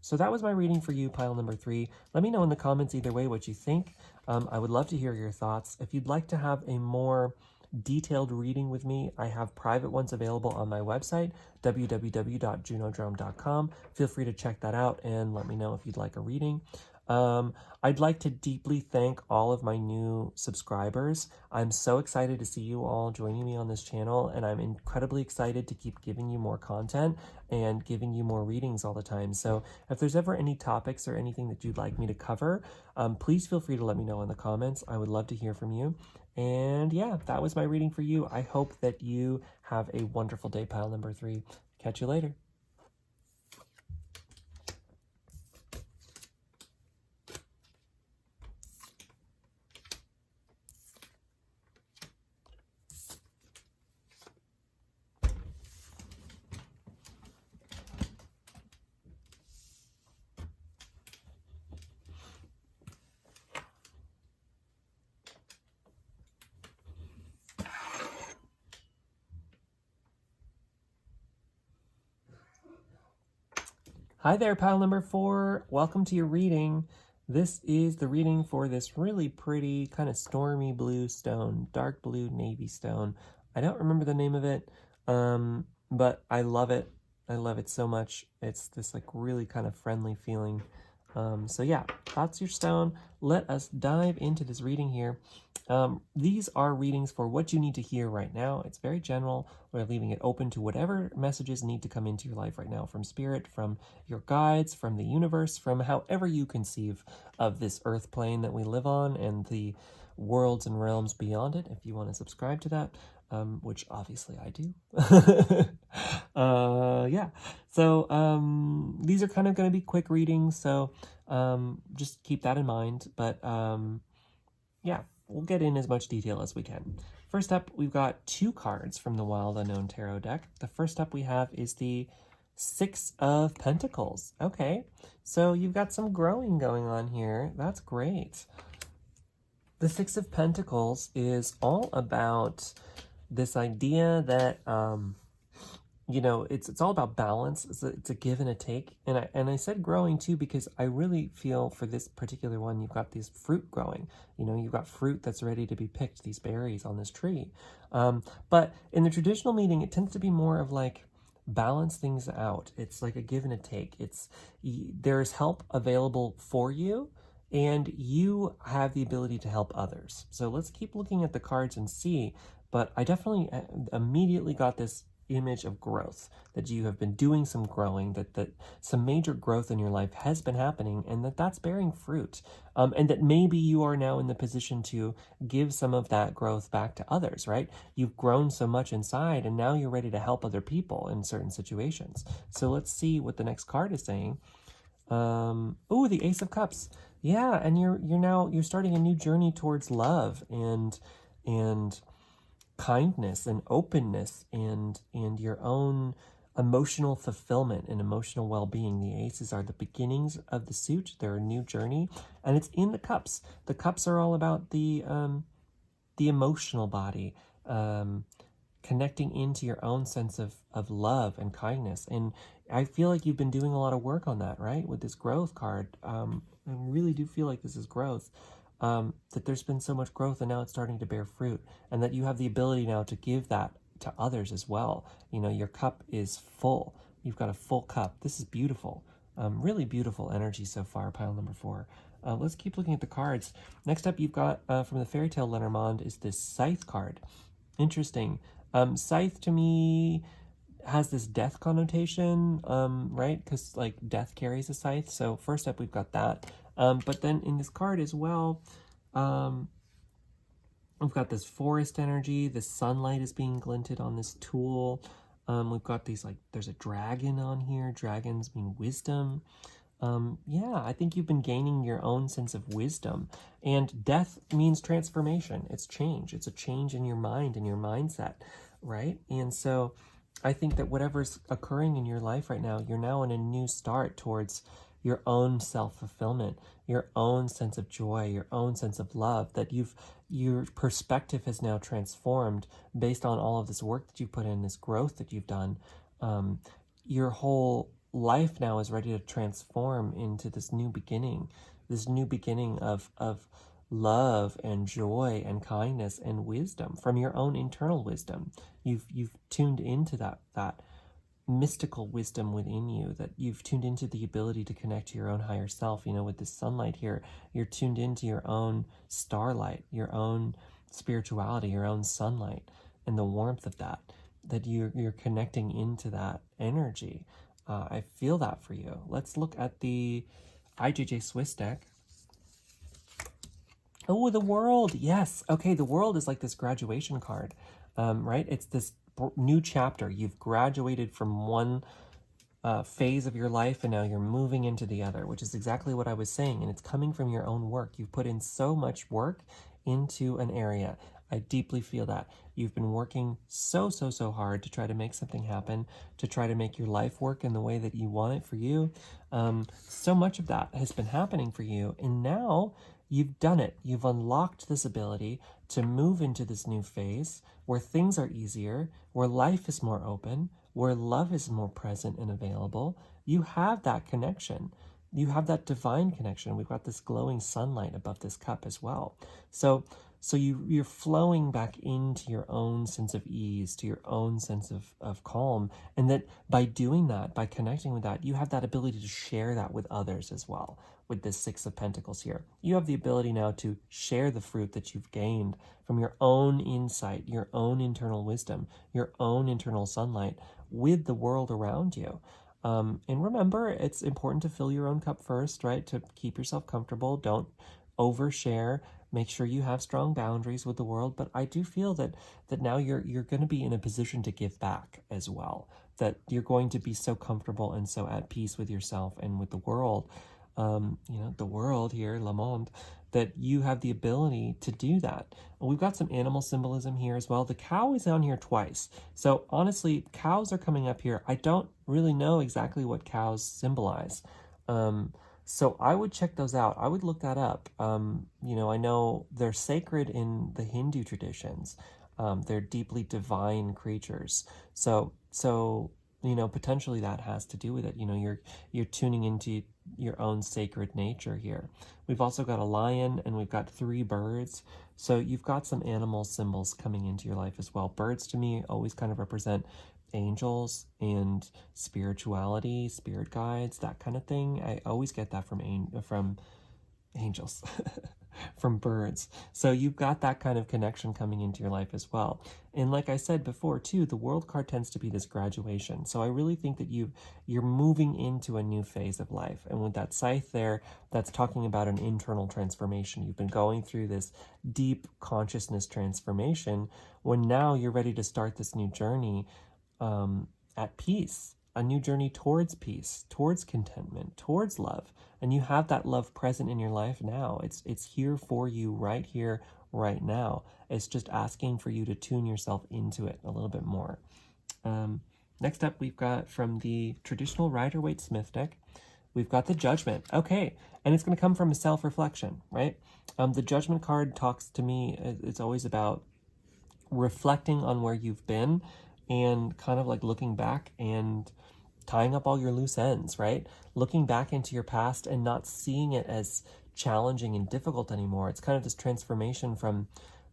S1: So that was my reading for you, pile number 3. Let me know in the comments either way what you think. I would love to hear your thoughts. If you'd like to have a more detailed reading with me, I have private ones available on my website, www.junodrome.com. Feel free to check that out and let me know if you'd like a reading. I'd like to deeply thank all of my new subscribers. I'm so excited to see you all joining me on this channel, and I'm incredibly excited to keep giving you more content and giving you more readings all the time. So if there's ever any topics or anything that you'd like me to cover, please feel free to let me know in the comments. I would love to hear from you. And yeah, that was my reading for you. I hope that you have a wonderful day, pile number 3. Catch you later. Hi there, pile number 4. Welcome to your reading. This is the reading for this really pretty, kind of stormy blue stone, dark blue navy stone. I don't remember the name of it, but I love it. I love it so much. It's this like really kind of friendly feeling. So yeah, that's your stone. Let us dive into this reading here. These are readings for what you need to hear right now. It's very general. We're leaving it open to whatever messages need to come into your life right now, from spirit, from your guides, from the universe, from however you conceive of this earth plane that we live on and the worlds and realms beyond it, if you want to subscribe to that, which obviously I do. Yeah, so these are kind of going to be quick readings, so just keep that in mind. But yeah, we'll get in as much detail as we can. First up, we've got 2 cards from the Wild Unknown Tarot deck. The first up we have is the 6 of Pentacles. Okay, so you've got some growing going on here. That's great. The 6 of Pentacles is all about this idea that you know, it's all about balance. It's a give and a take. And I said growing too because I really feel for this particular one, you've got this fruit growing. You know, you've got fruit that's ready to be picked, these berries on this tree. But in the traditional meaning, it tends to be more of like balance things out. It's like a give and a take. There's help available for you, and you have the ability to help others. So let's keep looking at the cards and see. But I definitely immediately got this image of growth, that you have been doing some growing, that some major growth in your life has been happening, and that's bearing fruit, and that maybe you are now in the position to give some of that growth back to others, right? You've grown so much inside, and now you're ready to help other people in certain situations. So let's see what the next card is saying. Oh, the Ace of Cups. Yeah, and you're starting a new journey towards love and kindness and openness and your own emotional fulfillment and emotional well-being. The aces are the beginnings of the suit. They're a new journey, and it's in the cups. The cups are all about the emotional body, connecting into your own sense of love and kindness. And I feel like you've been doing a lot of work on that, right? With this growth card. I really do feel like this is growth. That there's been so much growth and now it's starting to bear fruit, and that you have the ability now to give that to others as well. You know, your cup is full. You've got a full cup. This is beautiful. Really beautiful energy so far, pile number 4. Let's keep looking at the cards. Next up, you've got from the Fairytale Lenormand is this Scythe card. Interesting. Scythe to me has this death connotation, right? Because like death carries a scythe. So first up, we've got that. But then in this card as well, we've got this forest energy. The sunlight is being glinted on this tool. We've got these, like, there's a dragon on here. Dragons mean wisdom. Yeah, I think you've been gaining your own sense of wisdom. And death means transformation. It's change. It's a change in your mind and your mindset, right? And so I think that whatever's occurring in your life right now, you're now in a new start towards your own self-fulfillment, your own sense of joy, your own sense of love, that your perspective has now transformed based on all of this work that you've put in, this growth that you've done. Your whole life now is ready to transform into this new beginning of love and joy and kindness and wisdom from your own internal wisdom. You've tuned into that mystical wisdom within you, that you've tuned into the ability to connect to your own higher self. With this sunlight here, you're tuned into your own starlight, your own spirituality, your own sunlight, and the warmth of that you're connecting into that energy. I feel that for you. Let's look at the IJJ Swiss deck. Oh, the world. Yes. Okay, the world is like this graduation card, right? It's this new chapter. You've graduated from one phase of your life, and now you're moving into the other, which is exactly what I was saying. And it's coming from your own work. You've put in so much work into an area. I deeply feel that. You've been working so hard to try to make something happen, to try to make your life work in the way that you want it for you. So much of that has been happening for you, and now you've done it. You've unlocked this ability to move into this new phase where things are easier, where life is more open, where love is more present and available. You have that connection. You have that divine connection. We've got this glowing sunlight above this cup as well. So you're flowing back into your own sense of ease, to your own sense of calm. And that by doing that, by connecting with that, you have that ability to share that with others as well. With this Six of Pentacles here, you have the ability now to share the fruit that you've gained from your own insight, your own internal wisdom, your own internal sunlight with the world around you. And remember, it's important to fill your own cup first, right? To keep yourself comfortable. Don't overshare. Make sure you have strong boundaries with the world. But I do feel that now you're going to be in a position to give back as well. That you're going to be so comfortable and so at peace with yourself and with the world. The world here, Le Monde, that you have the ability to do that. We've got some animal symbolism here as well. The cow is on here twice. So honestly, cows are coming up here. I don't really know exactly what cows symbolize. So I would check those out. I would look that up. I know they're sacred in the Hindu traditions. They're deeply divine creatures. So potentially that has to do with it. You're tuning into your own sacred nature here. We've also got a lion, and we've got 3 birds. So you've got some animal symbols coming into your life as well. Birds to me always kind of represent angels and spirituality, spirit guides, that kind of thing. I always get that from angels, from birds. So you've got that kind of connection coming into your life as well. And like I said before too, the world card tends to be this graduation. So I really think that you're moving into a new phase of life. And with that scythe there, that's talking about an internal transformation. You've been going through this deep consciousness transformation when now you're ready to start this new journey at peace. A new journey towards peace, towards contentment, towards love. And you have that love present in your life now. It's here for you right here, right now. It's just asking for you to tune yourself into it a little bit more. Next up, we've got from the traditional Rider-Waite-Smith deck, we've got the Judgment. Okay, and it's going to come from a self-reflection, right? The Judgment card talks to me, it's always about reflecting on where you've been and kind of like looking back and tying up all your loose ends, right? Looking back into your past and not seeing it as challenging and difficult anymore. It's kind of this transformation from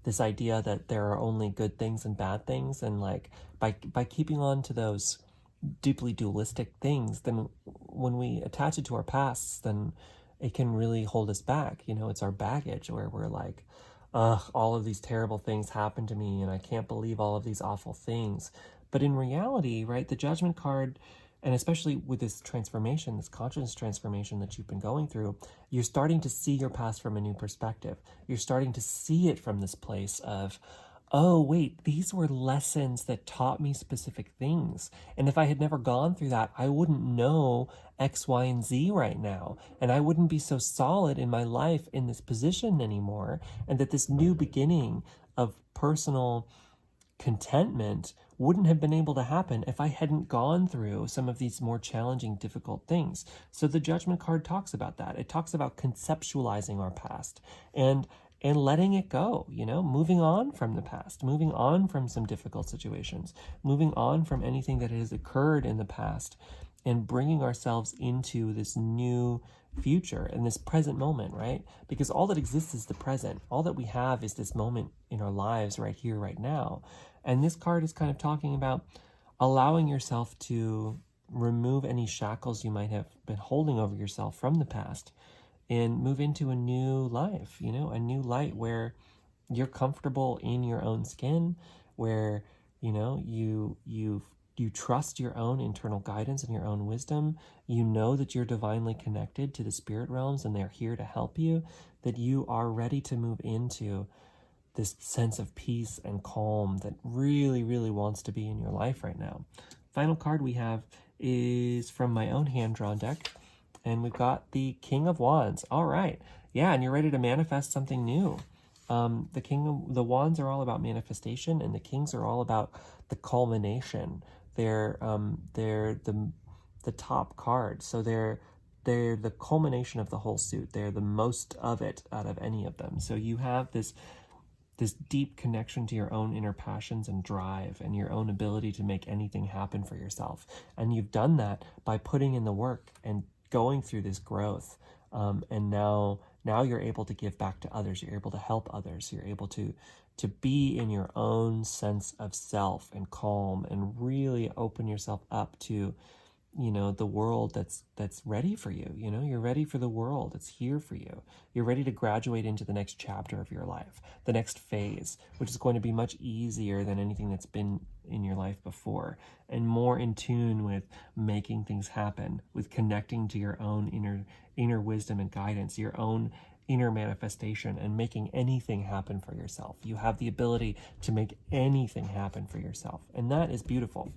S1: this idea that there are only good things and bad things, and like by keeping on to those deeply dualistic things, then when we attach it to our pasts, then it can really hold us back. It's our baggage where we're like, ugh, all of these terrible things happened to me and I can't believe all of these awful things. But in reality, right, the Judgment card, and especially with this transformation, this consciousness transformation that you've been going through, you're starting to see your past from a new perspective. You're starting to see it from this place of, oh, wait, these were lessons that taught me specific things. And if I had never gone through that, I wouldn't know X, Y, and Z right now. And I wouldn't be so solid in my life in this position anymore. And that this new beginning of personal contentment wouldn't have been able to happen if I hadn't gone through some of these more challenging, difficult things. So the Judgment card talks about that. It talks about conceptualizing our past and letting it go, moving on from the past, moving on from some difficult situations, moving on from anything that has occurred in the past, and bringing ourselves into this new future and this present moment, right? Because all that exists is the present. All that we have is this moment in our lives right here, right now. And this card is kind of talking about allowing yourself to remove any shackles you might have been holding over yourself from the past and move into a new life, you know, a new light where you're comfortable in your own skin, where, you know, you trust your own internal guidance and your own wisdom. You know that you're divinely connected to the spirit realms and they're here to help you, that you are ready to move into this sense of peace and calm that really, really wants to be in your life right now. Final card we have is from my own hand-drawn deck, and we've got the King of Wands. All right. Yeah, and you're ready to manifest something new. The Wands are all about manifestation, and the Kings are all about the culmination. They're the top card, so they're the culmination of the whole suit. They're the most of it out of any of them. So you have this deep connection to your own inner passions and drive and your own ability to make anything happen for yourself. And you've done that by putting in the work and going through this growth. And now you're able to give back to others. You're able to help others. You're able to be in your own sense of self and calm and really open yourself up to, you know, the world that's ready for you. You know, you're ready for the world. It's here for you. You're ready to graduate into the next chapter of your life, the next phase, which is going to be much easier than anything that's been in your life before, and more in tune with making things happen, with connecting to your own inner wisdom and guidance, your own inner manifestation, and making anything happen for yourself. You have the ability to make anything happen for yourself, and that is beautiful.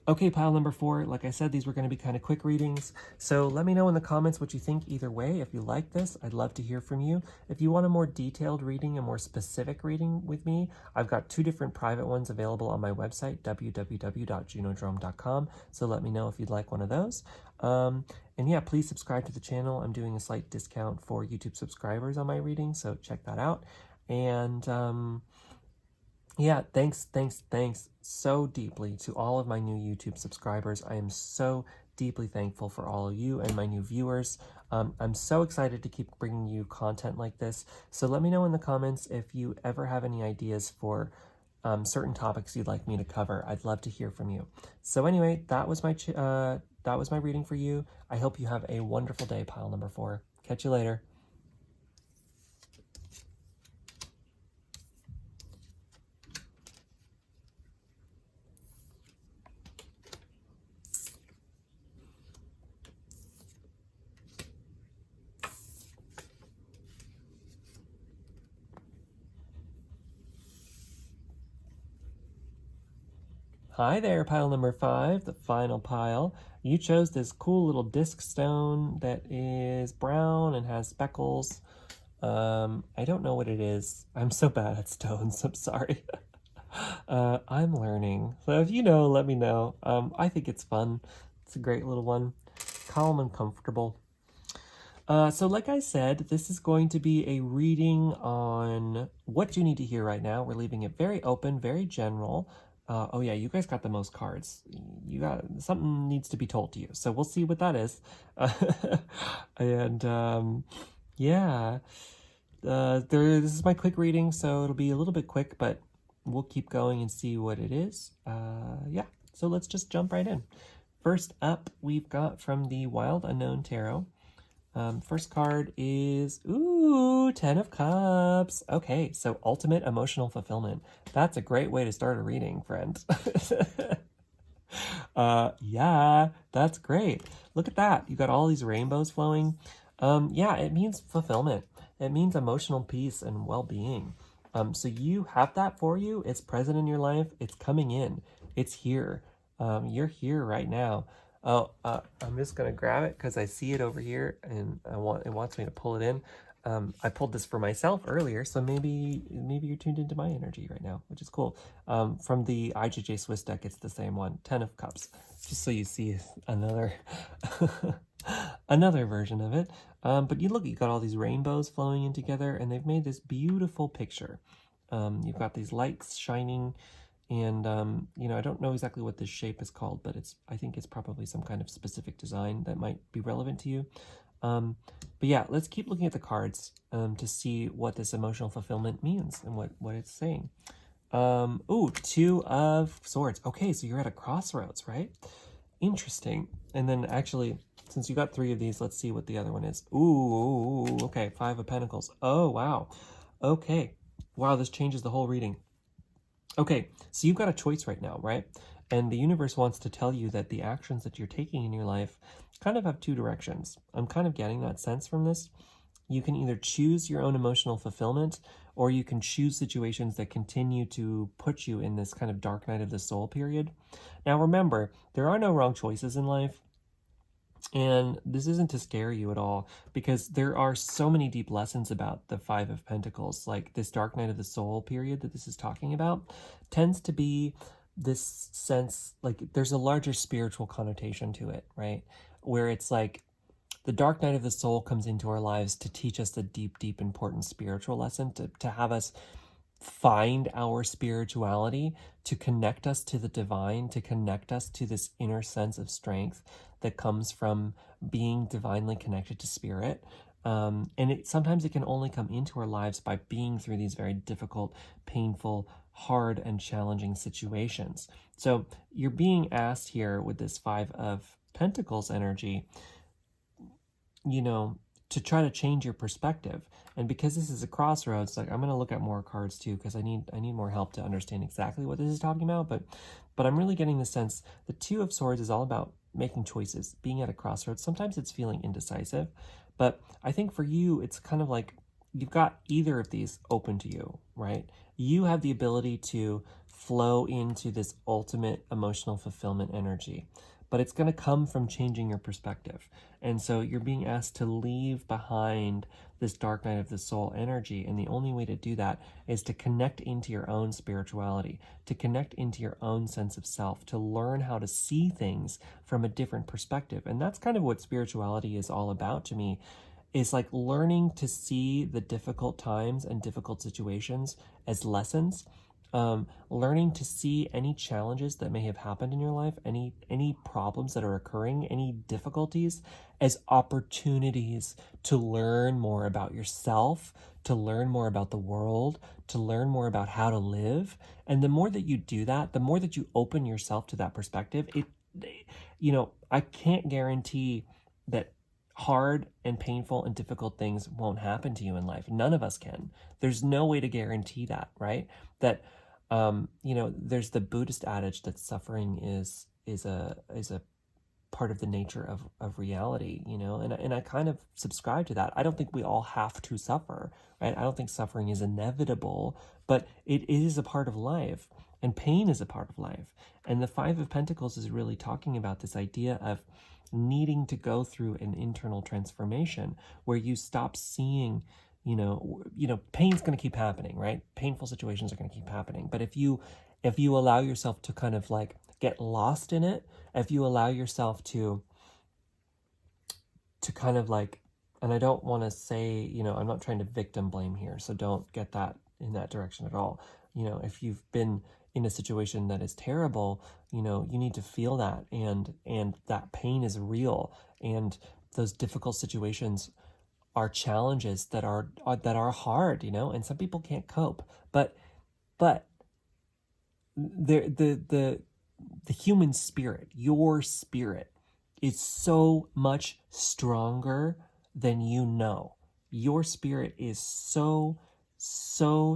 S1: Okay, pile number 4, like I said, these were going to be kind of quick readings, so let me know in the comments what you think either way. If you like this, I'd love to hear from you. If you want a more detailed reading, a more specific reading with me, I've got 2 different private ones available on my website, www.junodrome.com, so let me know if you'd like one of those. And yeah, please subscribe to the channel. I'm doing a slight discount for YouTube subscribers on my readings, so check that out. And yeah, thanks so deeply to all of my new YouTube subscribers. I am so deeply thankful for all of you and my new viewers. I'm so excited to keep bringing you content like this. So let me know in the comments if you ever have any ideas for certain topics you'd like me to cover. I'd love to hear from you. So anyway, that was my reading for you. I hope you have a wonderful day, pile number 4. Catch you later. Hi there, pile number 5, the final pile. You chose this cool little disc stone that is brown and has speckles. I don't know what it is. I'm so bad at stones, I'm sorry. I'm learning. So if you know, let me know. I think it's fun. It's a great little one. Calm and comfortable. So like I said, this is going to be a reading on what you need to hear right now. We're leaving it very open, very general. Oh yeah, you guys got the most cards. You got something needs to be told to you. So we'll see what that is. And yeah, this is my quick reading, so it'll be a little bit quick, but we'll keep going and see what it is. Yeah, so let's just jump right in. First up, we've got from the Wild Unknown Tarot. First card is, ooh, 10 of Cups. Okay, so ultimate emotional fulfillment. That's a great way to start a reading, friend. Yeah, that's great. Look at that. You got all these rainbows flowing. Yeah, it means fulfillment. It means emotional peace and well-being. So you have that for you. It's present in your life. It's coming in. It's here. You're here right now. Oh, I'm just gonna grab it because I see it over here, and it wants me to pull it in. I pulled this for myself earlier, so maybe you're tuned into my energy right now, which is cool. From the IJJ Swiss deck, it's the same one, 10 of Cups, just so you see another another version of it. But you got all these rainbows flowing in together, and they've made this beautiful picture. You've got these lights shining And, I don't know exactly what this shape is called, but I think it's probably some kind of specific design that might be relevant to you. But yeah, let's keep looking at the cards to see what this emotional fulfillment means and what it's saying. Ooh, Two of Swords. Okay, so you're at a crossroads, right? Interesting. And then actually, since you got 3 of these, let's see what the other one is. Ooh, okay, 5 of Pentacles. Oh, wow. Okay. Wow, this changes the whole reading. Okay, so you've got a choice right now, right? And the universe wants to tell you that the actions that you're taking in your life kind of have 2 directions. I'm kind of getting that sense from this. You can either choose your own emotional fulfillment, or you can choose situations that continue to put you in this kind of dark night of the soul period. Now remember, there are no wrong choices in life. And this isn't to scare you at all, because there are so many deep lessons about the 5 of Pentacles. Like this dark night of the soul period that this is talking about tends to be this sense, like there's a larger spiritual connotation to it, right? Where it's like the dark night of the soul comes into our lives to teach us a deep, deep, important spiritual lesson, to have us find our spirituality, to connect us to the divine, to connect us to this inner sense of strength that comes from being divinely connected to spirit. And sometimes it can only come into our lives by being through these very difficult, painful, hard, and challenging situations. So you're being asked here with this 5 of Pentacles energy, to try to change your perspective. And because this is a crossroads, like I'm going to look at more cards too, because I need more help to understand exactly what this is talking about. But I'm really getting the sense the 2 of Swords is all about making choices, being at a crossroads. Sometimes it's feeling indecisive, but I think for you, it's kind of like you've got either of these open to you, right? You have the ability to flow into this ultimate emotional fulfillment energy, but it's going to come from changing your perspective. And so you're being asked to leave behind this dark night of the soul energy. And the only way to do that is to connect into your own spirituality, to connect into your own sense of self, to learn how to see things from a different perspective. And that's kind of what spirituality is all about to me, is like learning to see the difficult times and difficult situations as lessons. Learning to see any challenges that may have happened in your life, any problems that are occurring, any difficulties as opportunities to learn more about yourself, to learn more about the world, to learn more about how to live. And the more that you do that, the more that you open yourself to that perspective, I can't guarantee that hard and painful and difficult things won't happen to you in life. None of us can. There's no way to guarantee that, right? That there's the Buddhist adage that suffering is a part of the nature of reality, and I kind of subscribe to that. I don't think we all have to suffer, right? I don't think suffering is inevitable, but it is a part of life, and pain is a part of life. And the 5 of Pentacles is really talking about this idea of needing to go through an internal transformation where you stop seeing pain's going to keep happening, right? Painful situations are going to keep happening. But if you allow yourself to kind of like get lost in it, if you allow yourself to kind of like, and I don't want to say, I'm not trying to victim blame here, so don't get that in that direction at all. If you've been in a situation that is terrible, you need to feel that, and that pain is real, and those difficult situations are challenges that are hard, and some people can't cope. But the human spirit, your spirit, is so much stronger than you know. Your spirit is so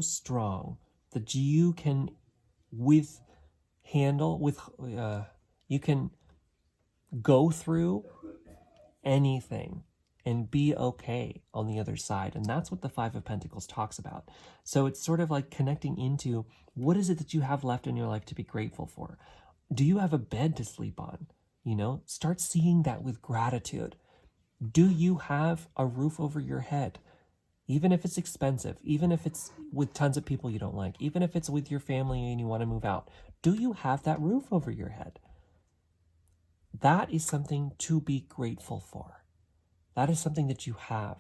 S1: strong that you can you can go through anything and be okay on the other side. And that's what the 5 of Pentacles talks about. So it's sort of like connecting into, what is it that you have left in your life to be grateful for? Do you have a bed to sleep on? Start seeing that with gratitude. Do you have a roof over your head? Even if it's expensive, even if it's with tons of people you don't like, even if it's with your family and you want to move out, do you have that roof over your head? That is something to be grateful for. That is something that you have.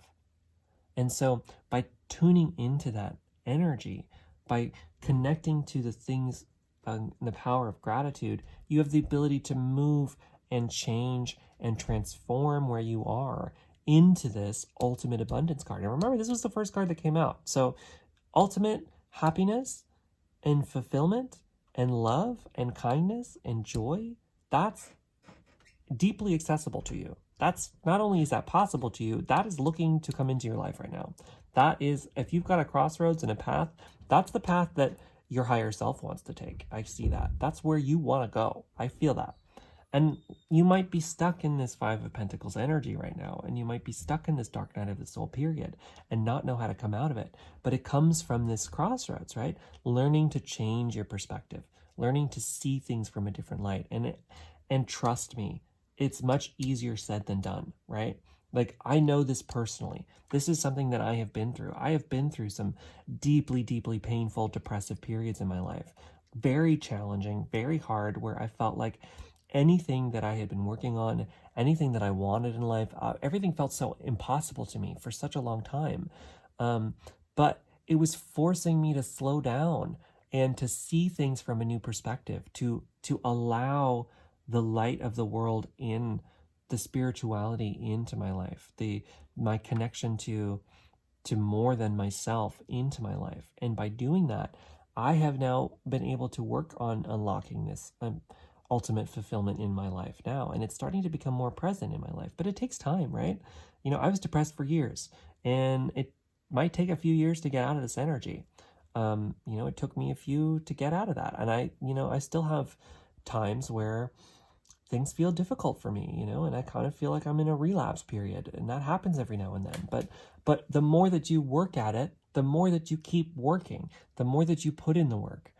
S1: And so by tuning into that energy, by connecting to the things the power of gratitude, you have the ability to move and change and transform where you are into this ultimate abundance card. And remember, this was the first card that came out. So ultimate happiness and fulfillment and love and kindness and joy, that's deeply accessible to you. That's not only is that possible to you, that is looking to come into your life right now. That is, if you've got a crossroads and a path, that's the path that your higher self wants to take. I see that. That's where you want to go. I feel that. And you might be stuck in this Five of Pentacles energy right now, and you might be stuck in this dark night of the soul period and not know how to come out of it. But it comes from this crossroads, right? Learning to change your perspective, learning to see things from a different light. And trust me, it's much easier said than done, right? Like, I know this personally. This is something that I have been through. I have been through some deeply, deeply painful, depressive periods in my life. Very challenging, very hard, where I felt like anything that I had been working on, anything that I wanted in life, everything felt so impossible to me for such a long time. But it was forcing me to slow down and to see things from a new perspective, to allow the light of the world in the spirituality into my life, my connection to more than myself into my life. And by doing that, I have now been able to work on unlocking this ultimate fulfillment in my life now, and it's starting to become more present in my life. But it takes time, right? I was depressed for years, and it might take a few years to get out of this energy. It took me a few to get out of that, and I still have times where things feel difficult for me, and I kind of feel like I'm in a relapse period, and that happens every now and then. But the more that you work at it, the more that you keep working, the more that you put in the work.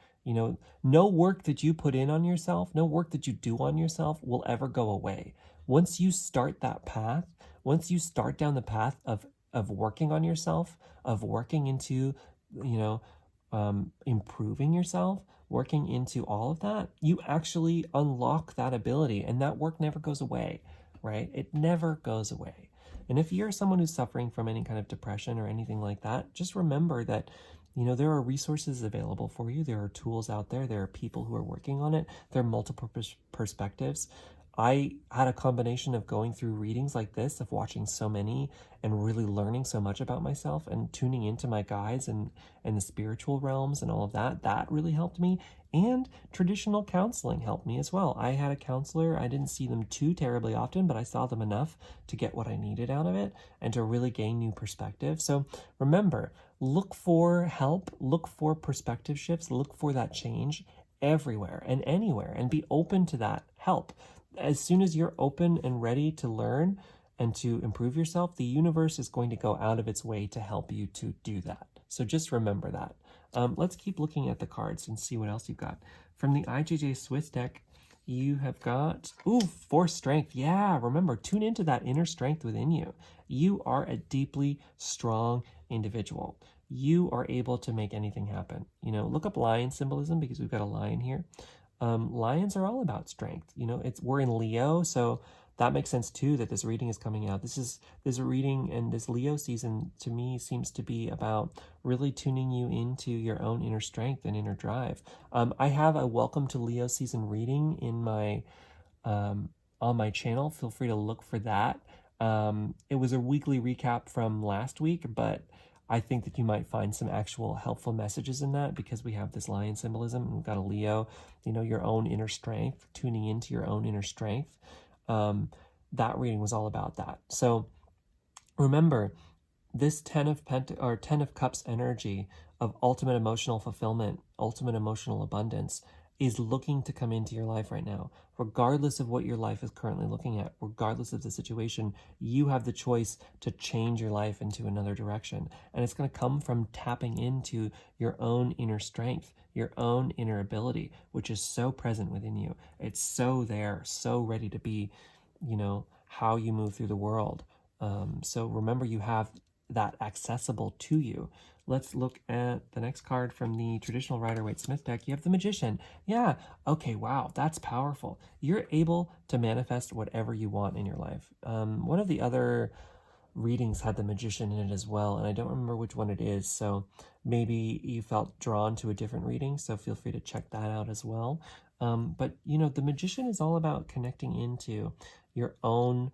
S1: No work that you put in on yourself, no work that you do on yourself will ever go away. Once you start that path, once you start down the path of working on yourself, of working into, improving yourself, working into all of that, you actually unlock that ability, and that work never goes away, right? It never goes away. And if you're someone who's suffering from any kind of depression or anything like that, just remember that there are resources available for you. There are tools out there. There are people who are working on it. There are multiple perspectives. I had a combination of going through readings like this, of watching so many and really learning so much about myself and tuning into my guides and the spiritual realms and all of that. That really helped me. And traditional counseling helped me as well. I had a counselor. I didn't see them too terribly often, but I saw them enough to get what I needed out of it and to really gain new perspective. So remember, look for help, look for perspective shifts, look for that change everywhere and anywhere, and be open to that help. As soon as you're open and ready to learn and to improve yourself, the universe is going to go out of its way to help you to do that. So just remember that. Let's keep looking at the cards and see what else you've got. From the IJJ Swiss deck, you have got, Force Strength. Yeah, remember, tune into that inner strength within you. You are a deeply strong individual. You are able to make anything happen. Look up lion symbolism, because we've got a lion here. Lions are all about strength. We're in Leo, so that makes sense too that this reading is coming out. This reading, and this Leo season to me seems to be about really tuning you into your own inner strength and inner drive. I have a Welcome to Leo season reading in my on my channel. Feel free to look for that. It was a weekly recap from last week, but I think that you might find some actual helpful messages in that, because we have this lion symbolism. We've got a Leo, your own inner strength, tuning into your own inner strength. That reading was all about that. So remember, this 10 of Cups energy of ultimate emotional fulfillment, ultimate emotional abundance, is looking to come into your life right now. Regardless of what your life is currently looking at, regardless of the situation, you have the choice to change your life into another direction. And it's going to come from tapping into your own inner strength, your own inner ability, which is so present within you. It's so there, so ready to be, how you move through the world. So remember, you have that accessible to you. Let's look at the next card from the traditional Rider-Waite-Smith deck. You have the Magician. Yeah, okay, wow, that's powerful. You're able to manifest whatever you want in your life. One of the other readings had the magician in it as well, and I don't remember which one it is, so maybe you felt drawn to a different reading, so feel free to check that out as well. But, the magician is all about connecting into your own,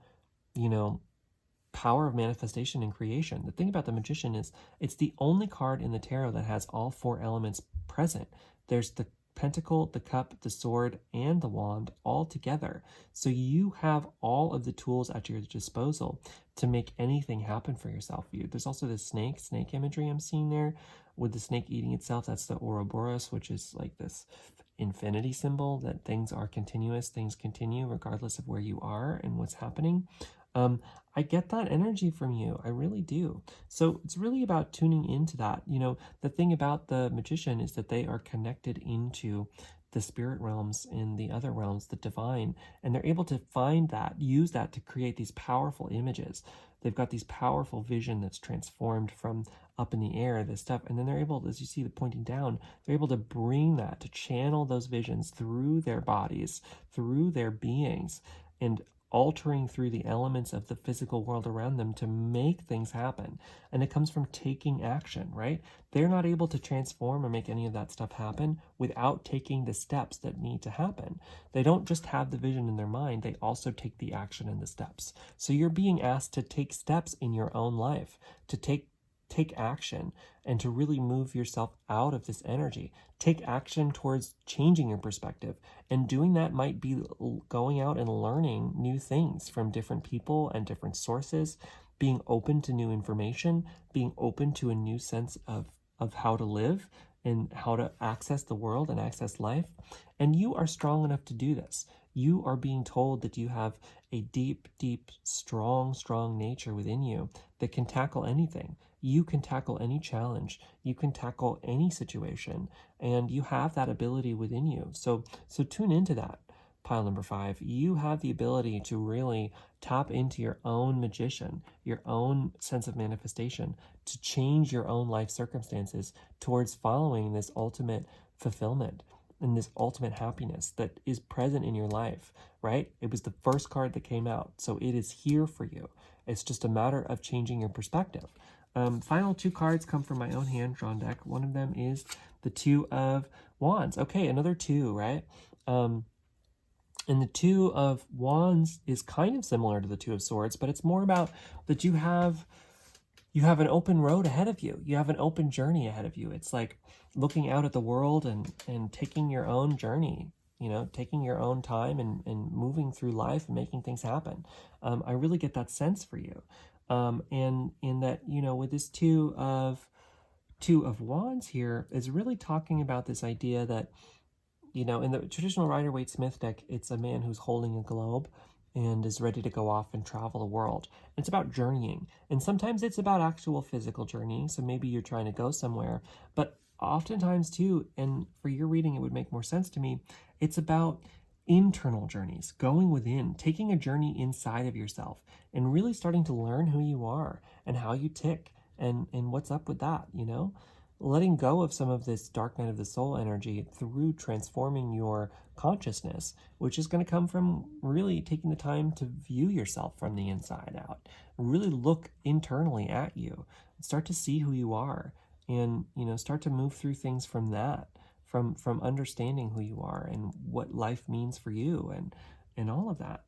S1: power of manifestation and creation. The thing about the magician is it's the only card in the tarot that has all four elements present. There's the pentacle, the cup, the sword, and the wand all together. So you have all of the tools at your disposal to make anything happen for yourself. There's also the snake imagery I'm seeing there with the snake eating itself. That's the Ouroboros, which is like this infinity symbol that things are continuous, things continue regardless of where you are and what's happening. I get that energy from you. I really do. So it's really about tuning into that. The thing about the magician is that they are connected into the spirit realms and the other realms, the divine, and they're able to find that, use that to create these powerful images. They've got these powerful vision that's transformed from up in the air, this stuff, and then they're able, as you see the pointing down, they're able to bring that, to channel those visions through their bodies, through their beings, and altering through the elements of the physical world around them to make things happen. And it comes from taking action, right? They're not able to transform or make any of that stuff happen without taking the steps that need to happen. They don't just have the vision in their mind, they also take the action and the steps. So you're being asked to take steps in your own life, to take action and to really move yourself out of this energy. Take action towards changing your perspective. And doing that might be going out and learning new things from different people and different sources, being open to new information, being open to a new sense of how to live and how to access the world and access life. And you are strong enough to do this. You are being told that you have a deep, deep, strong nature within you that can tackle anything. You can tackle any challenge. You can tackle any situation, and you have that ability within you. So tune into that. Pile number 5, you have the ability to really tap into your own magician, your own sense of manifestation, to change your own life circumstances towards following this ultimate fulfillment and this ultimate happiness that is present in your life, right? It was the first card that came out, so it is here for you. It's just a matter of changing your perspective. Final 2 cards come from my own hand-drawn deck. One of them is the 2 of Wands. Okay, another 2, right? And the 2 of Wands is kind of similar to the 2 of Swords, but it's more about that you have an open road ahead of you. You have an open journey ahead of you. It's like looking out at the world and taking your own journey, taking your own time and moving through life and making things happen. I really get that sense for you. And in that, with this 2 of Wands here is really talking about this idea that, in the traditional Rider-Waite-Smith deck, it's a man who's holding a globe and is ready to go off and travel the world. It's about journeying. And sometimes it's about actual physical journeying. So maybe you're trying to go somewhere, but oftentimes too, and for your reading, it would make more sense to me, it's about internal journeys, going within, taking a journey inside of yourself and really starting to learn who you are and how you tick and what's up with that, letting go of some of this dark night of the soul energy through transforming your consciousness, which is going to come from really taking the time to view yourself from the inside out, really look internally at you, start to see who you are, and start to move through things from that, from understanding who you are and what life means for you and all of that.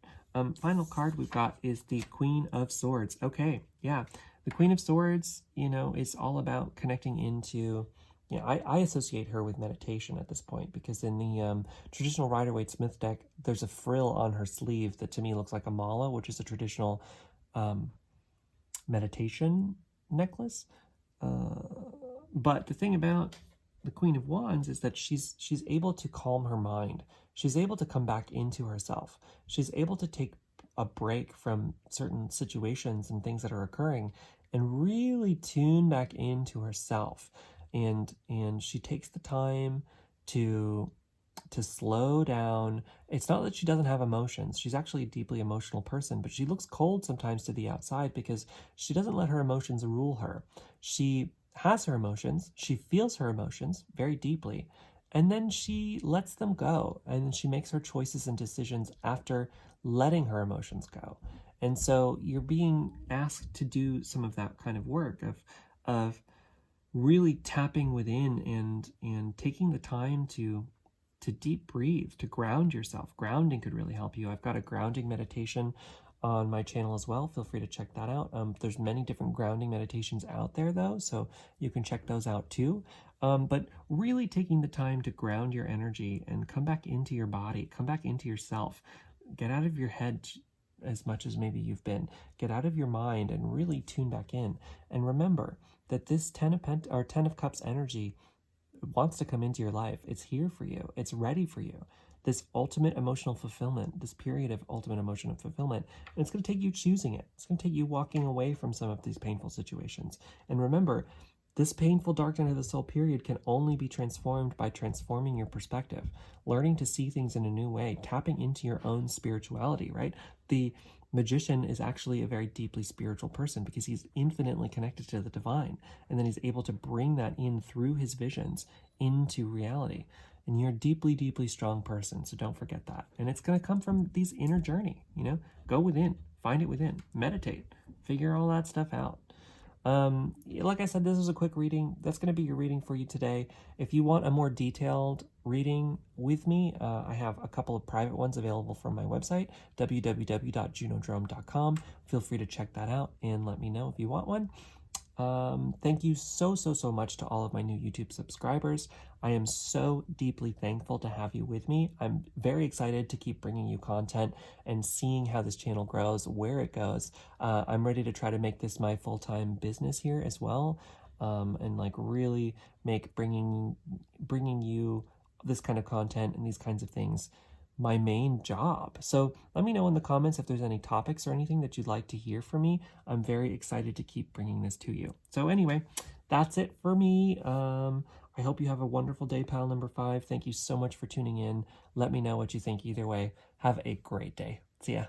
S1: Final card we've got is the Queen of Swords. Okay, yeah. The Queen of Swords, is all about connecting into, I associate her with meditation at this point, because in the traditional Rider-Waite-Smith deck, there's a frill on her sleeve that to me looks like a mala, which is a traditional meditation necklace. But the thing about the Queen of Wands is that she's able to calm her mind. She's able to come back into herself. She's able to take a break from certain situations and things that are occurring and really tune back into herself. And she takes the time to slow down. It's not that she doesn't have emotions. She's actually a deeply emotional person, but she looks cold sometimes to the outside because she doesn't let her emotions rule her. She has her emotions. She feels her emotions very deeply. And then she lets them go. And she makes her choices and decisions after letting her emotions go. And so you're being asked to do some of that kind of work of really tapping within and taking the time to deep breathe, to ground yourself. Grounding could really help you. I've got a grounding meditation on my channel as well. Feel free to check that out. There's many different grounding meditations out there though, so you can check those out too. But really taking the time to ground your energy and come back into your body, come back into yourself, get out of your head as much as maybe you've been, get out of your mind and really tune back in. And remember that this 10 of Cups energy wants to come into your life. It's here for you. It's ready for you. This ultimate emotional fulfillment, this period of ultimate emotional fulfillment, and it's going to take you choosing it. It's going to take you walking away from some of these painful situations. And remember, this painful dark night of the soul period can only be transformed by transforming your perspective, learning to see things in a new way, tapping into your own spirituality, right? The magician is actually a very deeply spiritual person because he's infinitely connected to the divine, and then he's able to bring that in through his visions into reality. And you're a deeply, deeply strong person, so don't forget that. And it's going to come from these inner journey, go within, find it within, meditate, figure all that stuff out. Like I said, this is a quick reading. That's going to be your reading for you today. If you want a more detailed reading with me, I have a couple of private ones available from my website, www.junodrome.com. Feel free to check that out and let me know if you want one. Thank you so much to all of my new YouTube subscribers. I am so deeply thankful to have you with me. I'm very excited to keep bringing you content and seeing how this channel grows, where it goes. I'm ready to try to make this my full-time business here as well, and like really make bringing you this kind of content and these kinds of things my main job. So let me know in the comments if there's any topics or anything that you'd like to hear from me. I'm very excited to keep bringing this to you. So anyway, that's it for me. I hope you have a wonderful day, pile number 5. Thank you so much for tuning in. Let me know what you think either way. Have a great day. See ya.